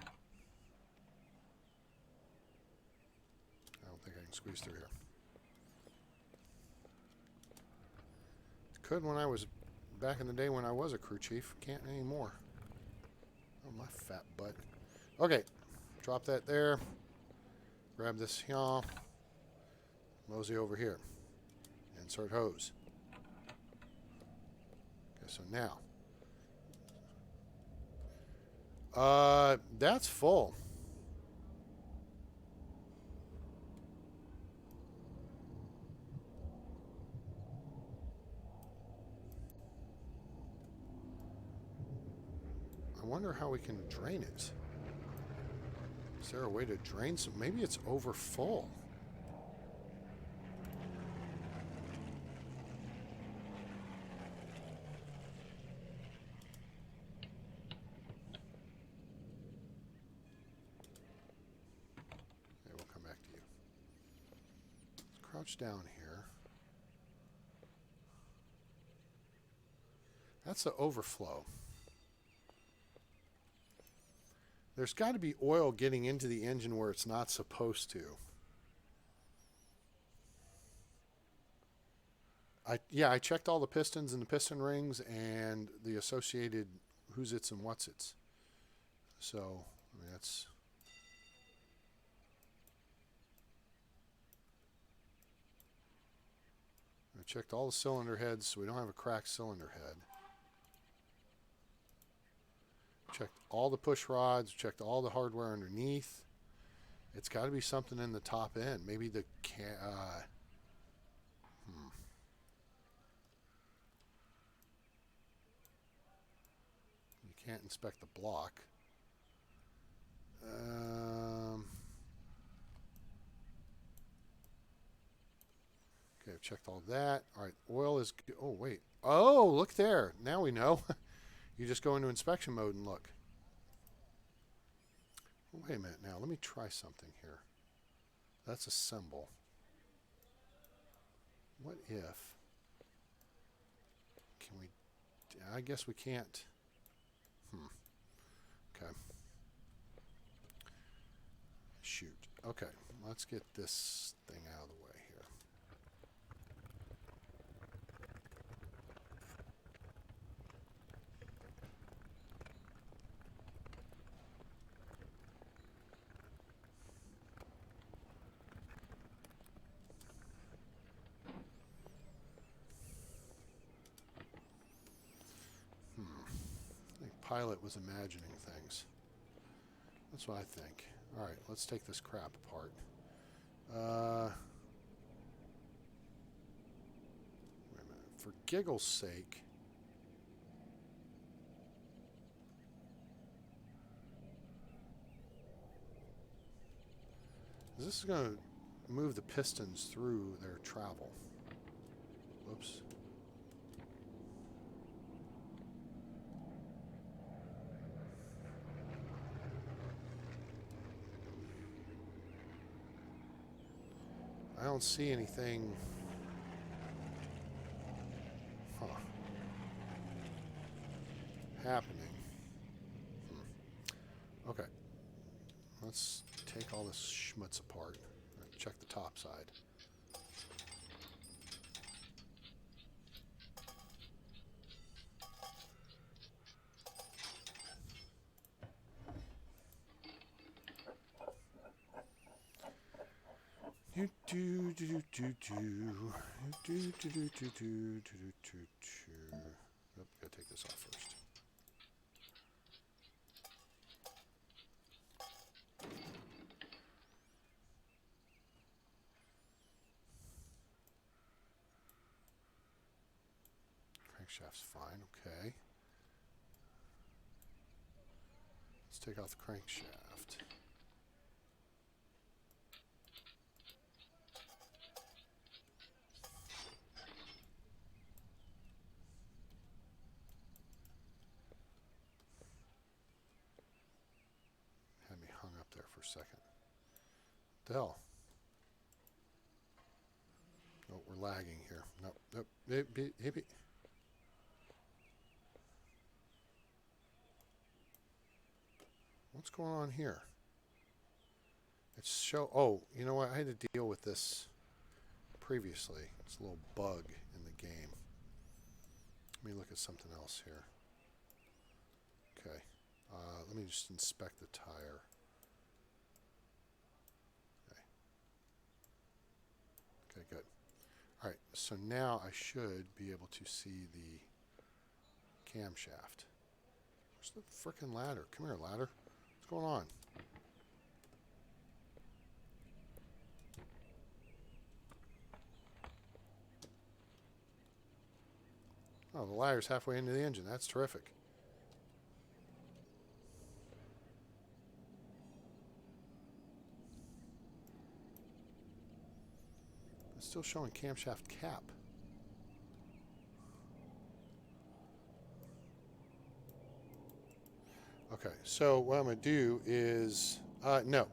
don't think I can squeeze through here. Could when I was back in the day when I was a crew chief. Can't anymore. Oh, my fat butt. Okay, drop that there. Grab this here. Mosey over here. Insert hose. Okay, so now. That's full. I wonder how we can drain it. Is there a way to drain some? Maybe it's over full. Okay, we'll come back to you. Let's crouch down here. That's the overflow. There's got to be oil getting into the engine where it's not supposed to. I checked all the pistons and the piston rings and the associated who's its and what's its. So, I mean, that's... I checked all the cylinder heads so we don't have a cracked cylinder head. Checked all the push rods, checked all the hardware underneath. It's got to be something in the top end. Maybe the You can't inspect the block. Okay, I've checked all that. All right, oil is... Oh, wait. Oh, look there. Now we know. You just go into inspection mode and look. Wait a minute now. Let me try something here. That's a symbol. What if... Can we... I guess we can't... Okay. Shoot. Okay, let's get this thing out of the way here. I think Pilot was imagining things. That's what I think. All right, let's take this crap apart. Wait a minute. For giggle's sake, this is going to move the pistons through their travel. Whoops. I don't see anything. Happening. Okay. Let's take all this schmutz apart. Check the top side. Do do do do do do do do do do do do do. Oh, gotta take this off first. Crankshaft's fine. Okay. Let's take off the crankshaft. Had me hung up there for a second. What the hell? Oh, we're lagging here. Nope. Nope. Hippie. What's going on here? It's show. Oh, you know what? I had to deal with this previously. It's a little bug in the game. Let me look at something else here. Okay. Let me just inspect the tire. Okay. Okay, good. All right. So now I should be able to see the camshaft. Where's the frickin' ladder? Come here, ladder. What's going on? Oh, the ladder's halfway into the engine. That's terrific. It's still showing camshaft cap. Okay, so what I'm going to do is... no.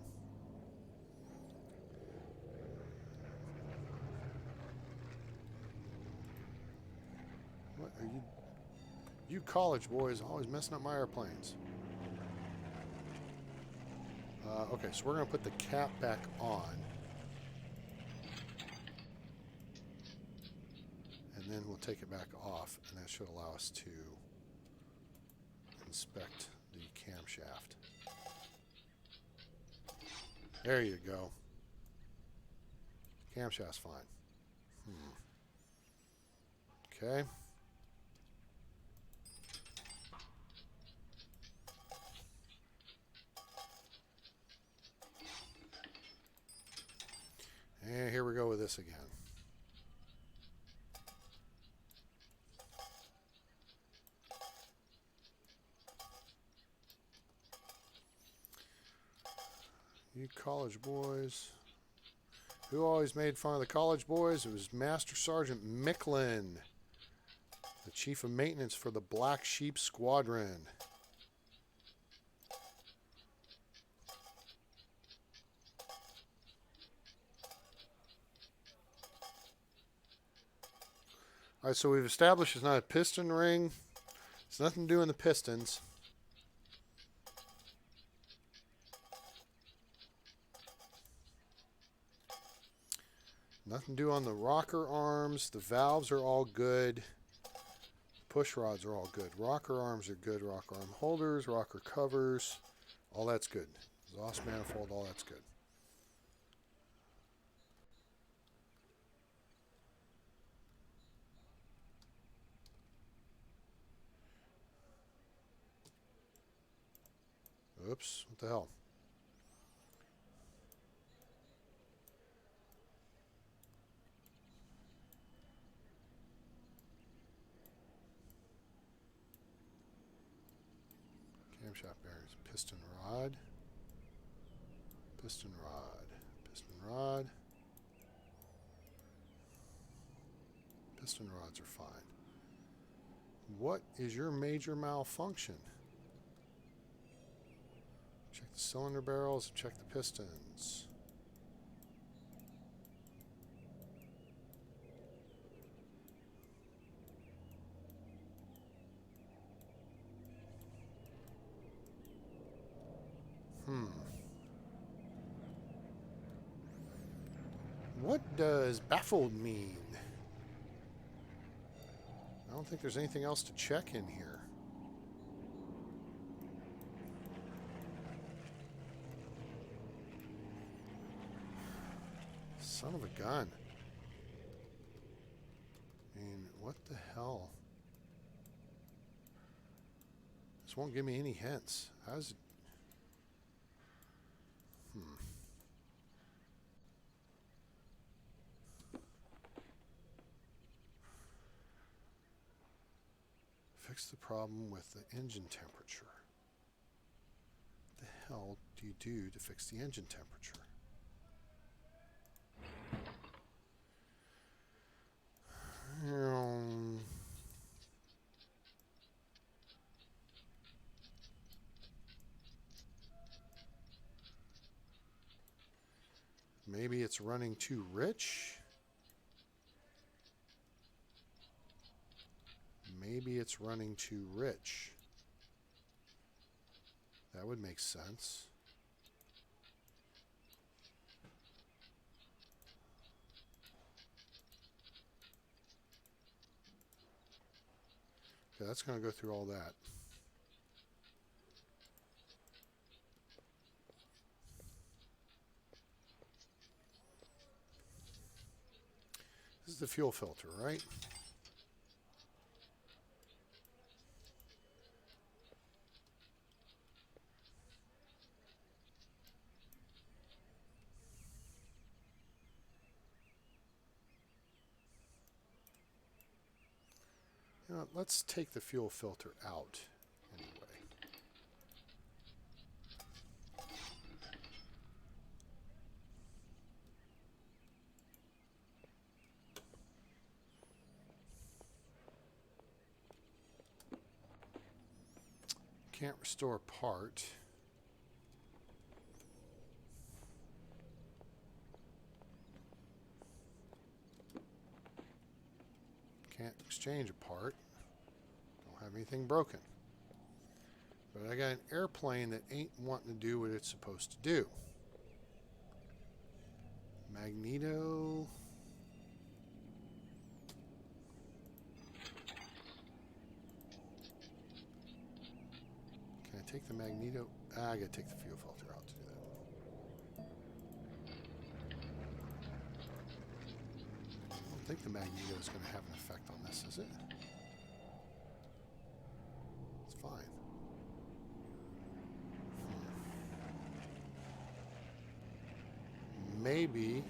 What are you... You college boys always messing up my airplanes. Okay, so we're going to put the cap back on. And then we'll take it back off, and that should allow us to inspect the camshaft. There you go. Camshaft's fine. Okay. And here we go with this again. You college boys. Who always made fun of the college boys? It was Master Sergeant Micklin, the chief of maintenance for the Black Sheep Squadron. All right, so we've established it's not a piston ring. It's nothing to do in the pistons. Nothing to do on the rocker arms. The valves are all good. Push rods are all good. Rocker arms are good. Rocker arm holders, rocker covers, all that's good. Exhaust manifold, all that's good. Oops, what the hell? Camshaft bearings, piston rod, piston rod, piston rod. Piston rods are fine. What is your major malfunction? Check the cylinder barrels, check the pistons. What does baffled mean? I don't think there's anything else to check in here. Son of a gun. I mean, what the hell? This won't give me any hints. How's it? Fix the problem with the engine temperature. What the hell do you do to fix the engine temperature? Maybe it's running too rich. Maybe it's running too rich. That would make sense. Okay, that's going to go through all that. This is the fuel filter, right? You know, let's take the fuel filter out anyway. Can't restore part. Can't exchange a part. Don't have anything broken. But I got an airplane that ain't wanting to do what it's supposed to do. Magneto. Can I take the magneto? I gotta take the fuel filter out to do that. I don't think the magneto is going to have an effect on this, is it? It's fine. Maybe.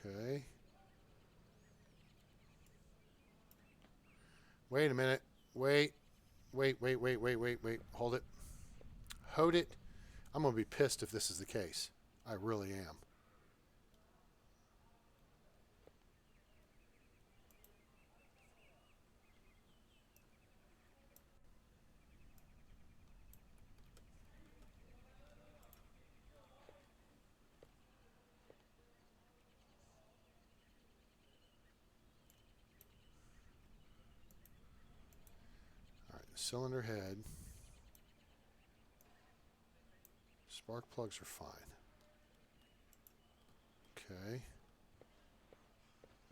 Okay. Wait a minute. Wait. Hold it. Hold it. I'm going to be pissed if this is the case. I really am. Cylinder head. Spark plugs are fine. Okay.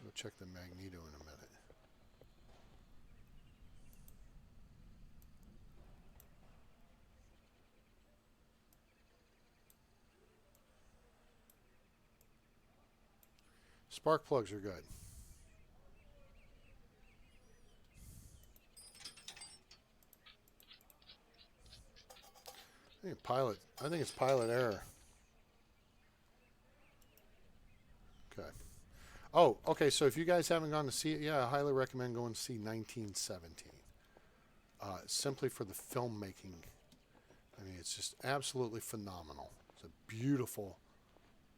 Go check the magneto in a minute. Spark plugs are good. I think it's pilot error. Okay. Oh, okay. So if you guys haven't gone to see it, yeah, I highly recommend going to see 1917. Simply for the filmmaking. I mean, it's just absolutely phenomenal. It's a beautiful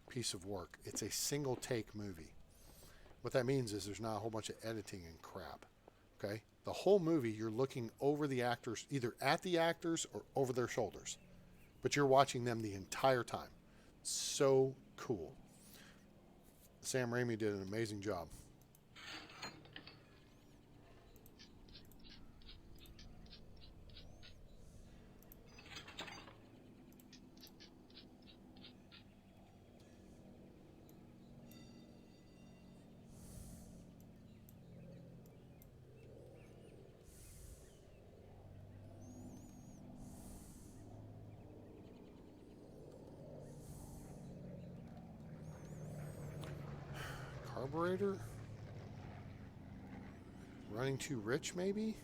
piece of work. It's a single take movie. What that means is there's not a whole bunch of editing and crap. Okay? The whole movie, you're looking over the actors, either at the actors or over their shoulders. But you're watching them the entire time. So cool. Sam Raimi did an amazing job. Carburetor? Running too rich, maybe?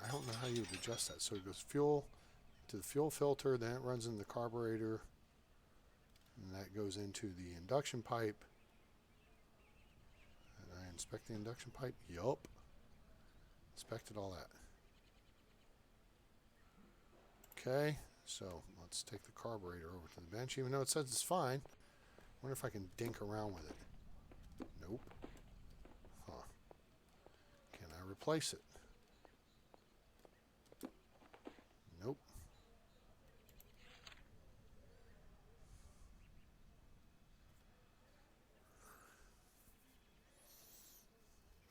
I don't know how you would adjust that. So it goes fuel to the fuel filter, then it runs into the carburetor, and that goes into the induction pipe. And I inspect the induction pipe. Yup. Inspected all that. Okay, so let's take the carburetor over to the bench, even though it says it's fine. I wonder if I can dink around with it. Nope. Huh. Can I replace it? Nope.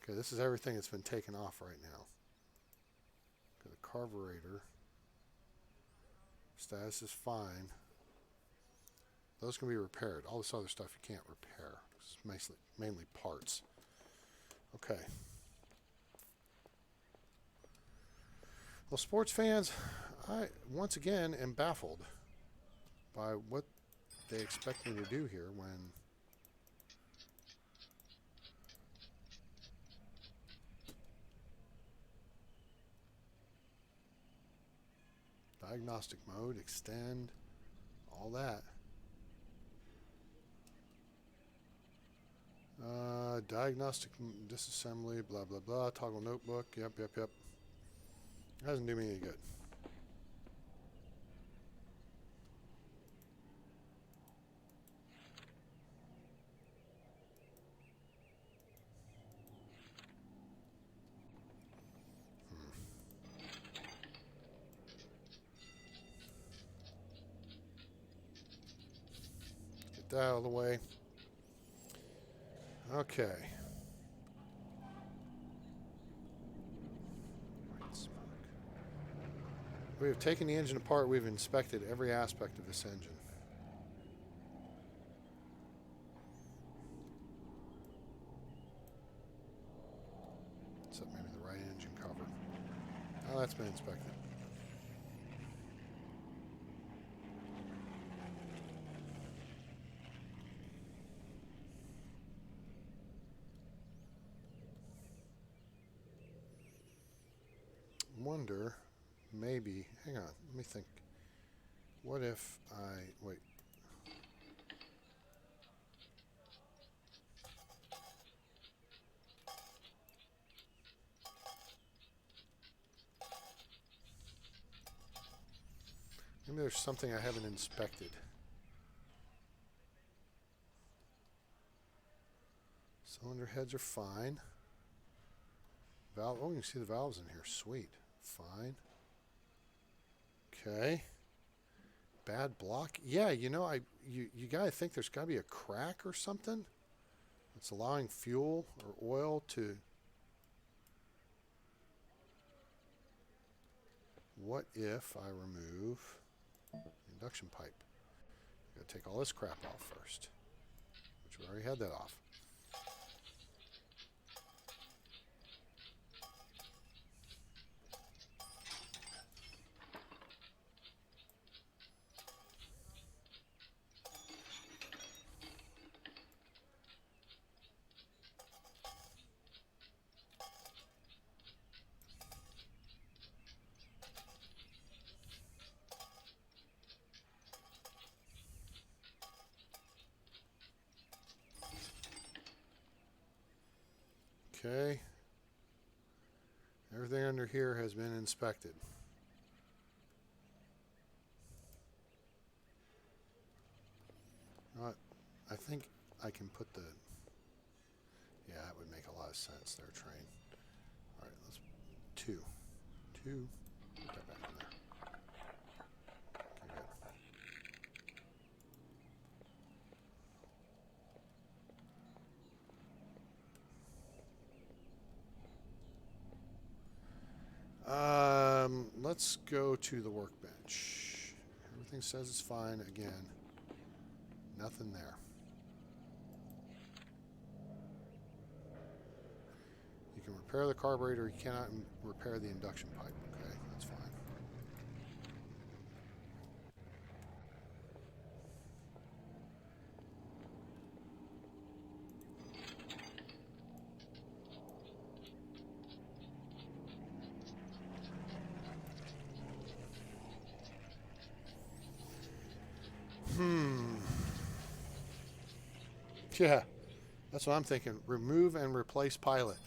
Okay, this is everything that's been taken off right now. Okay, the carburetor status is fine. Those can be repaired. All this other stuff you can't repair. It's mainly parts. Okay. Well, sports fans, I once again am baffled by what they expect me to do here when diagnostic mode, extend, all that. Diagnostic disassembly, blah, blah, blah. Toggle notebook. Yep. Doesn't do me any good. Get that out of the way. Okay. We have taken the engine apart. We've inspected every aspect of this engine. Except maybe the right engine cover. Oh, that's been inspected. Wonder, maybe, hang on, let me think. What if wait. Maybe there's something I haven't inspected. Cylinder heads are fine. Valve, oh, you can see the valves in here. Sweet. Fine. Okay. Bad block. Yeah, you know, you gotta think there's gotta be a crack or something. It's allowing fuel or oil to. What if I remove the induction pipe? Gotta take all this crap off first, which we already had that off. Okay. Everything under here has been inspected. I think I can put the. Yeah, that would make a lot of sense there, train. All right, let's. Two. Put that back in there. let's go to the workbench. Everything says it's fine. Again, nothing there. You can repair the carburetor. You cannot repair the induction pipe. Okay, that's fine. Yeah, that's what I'm thinking. Remove and replace pilot.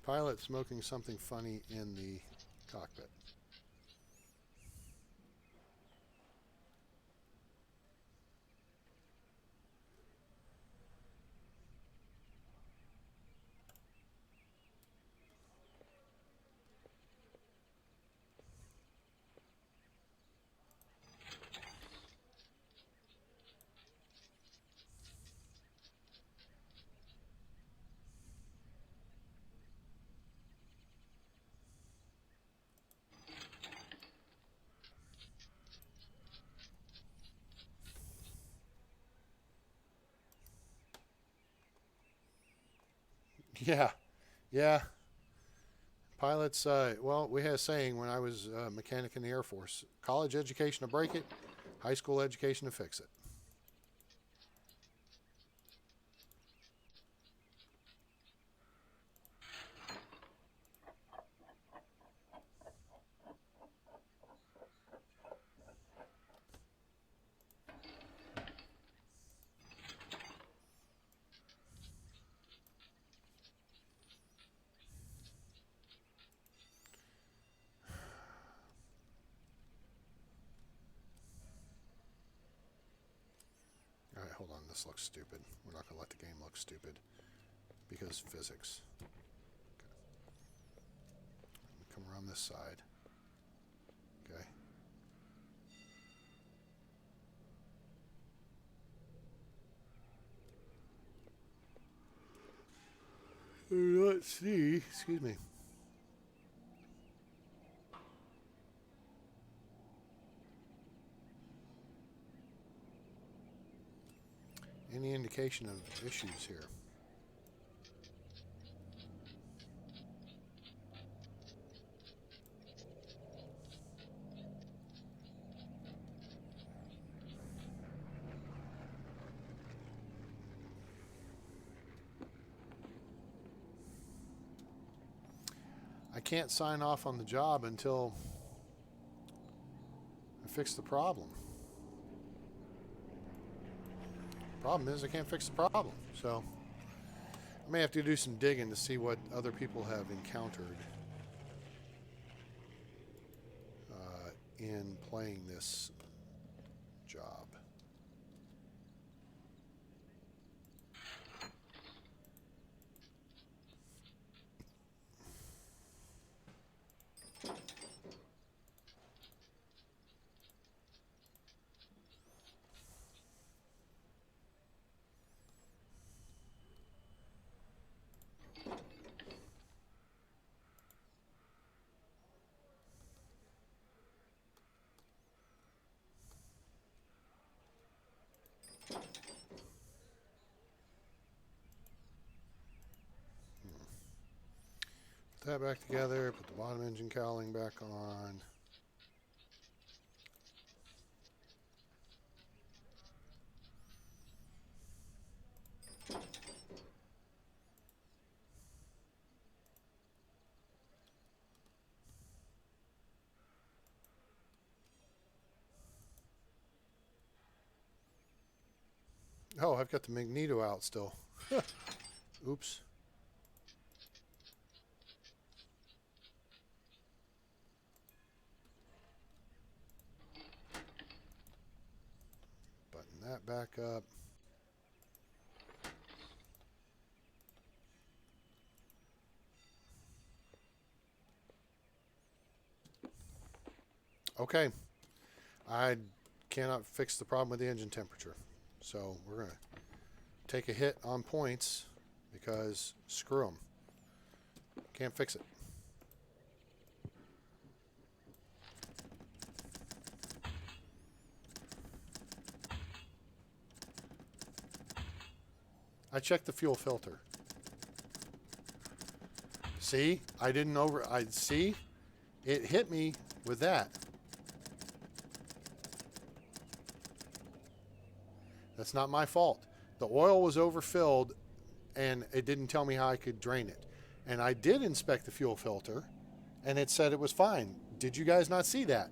Pilot smoking something funny in the cockpit. Yeah, yeah. Pilots, well, we had a saying when I was a mechanic in the Air Force: college education to break it, high school education to fix it. All right, hold on. This looks stupid. We're not going to let the game look stupid because physics. Okay. Come around this side. Okay. Let's see. Excuse me. Any indication of issues here? I can't sign off on the job until I fix the problem. Problem is, I can't fix the problem. So I may have to do some digging to see what other people have encountered in playing this job. Put that back together, put the bottom engine cowling back on. Oh, I've got the magneto out still. Oops. Button that back up. Okay. I cannot fix the problem with the engine temperature. So we're going to take a hit on points because screw them. Can't fix it. I checked the fuel filter. See, see, it hit me with that. That's not my fault. The oil was overfilled and it didn't tell me how I could drain it. And I did inspect the fuel filter and it said it was fine. Did you guys not see that?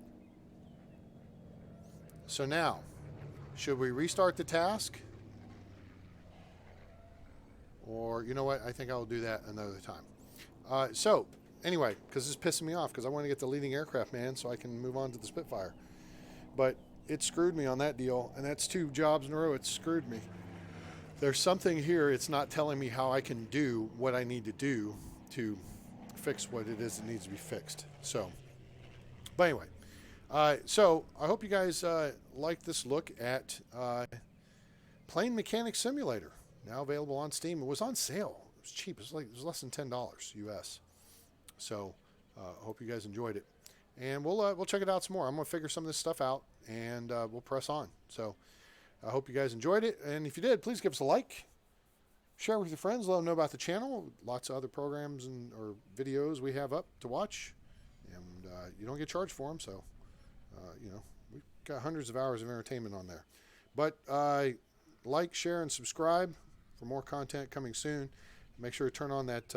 So now, should we restart the task? Or, you know what? I think I'll do that another time. So, anyway, because this is pissing me off because I want to get the leading aircraft man so I can move on to the Spitfire. But it screwed me on that deal, and that's 2 jobs in a row. It screwed me. There's something here. It's not telling me how I can do what I need to do to fix what it is that needs to be fixed. So, but anyway, so I hope you guys like this look at Plane Mechanic Simulator. Now available on Steam. It was on sale. It was cheap. It was less than $10 US. So I hope you guys enjoyed it, and we'll check it out some more. I'm gonna figure some of this stuff out, and we'll press on. So I hope you guys enjoyed it, and if you did, please give us a like, share with your friends, let them know about the channel. Lots of other programs or videos we have up to watch, and you don't get charged for them. So you know, we've got hundreds of hours of entertainment on there. But like, share, and subscribe for more content coming soon. Make sure to turn on that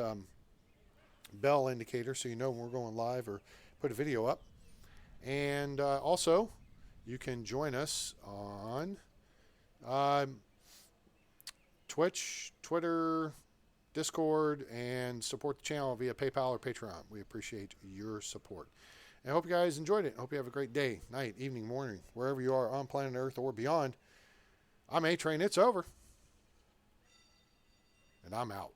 bell indicator so you know when we're going live or put a video up. And also, you can join us on Twitch, Twitter, Discord, and support the channel via PayPal or Patreon. We appreciate your support. And I hope you guys enjoyed it. I hope you have a great day, night, evening, morning, wherever you are on planet Earth or beyond. I'm A-Train. It's over. And I'm out.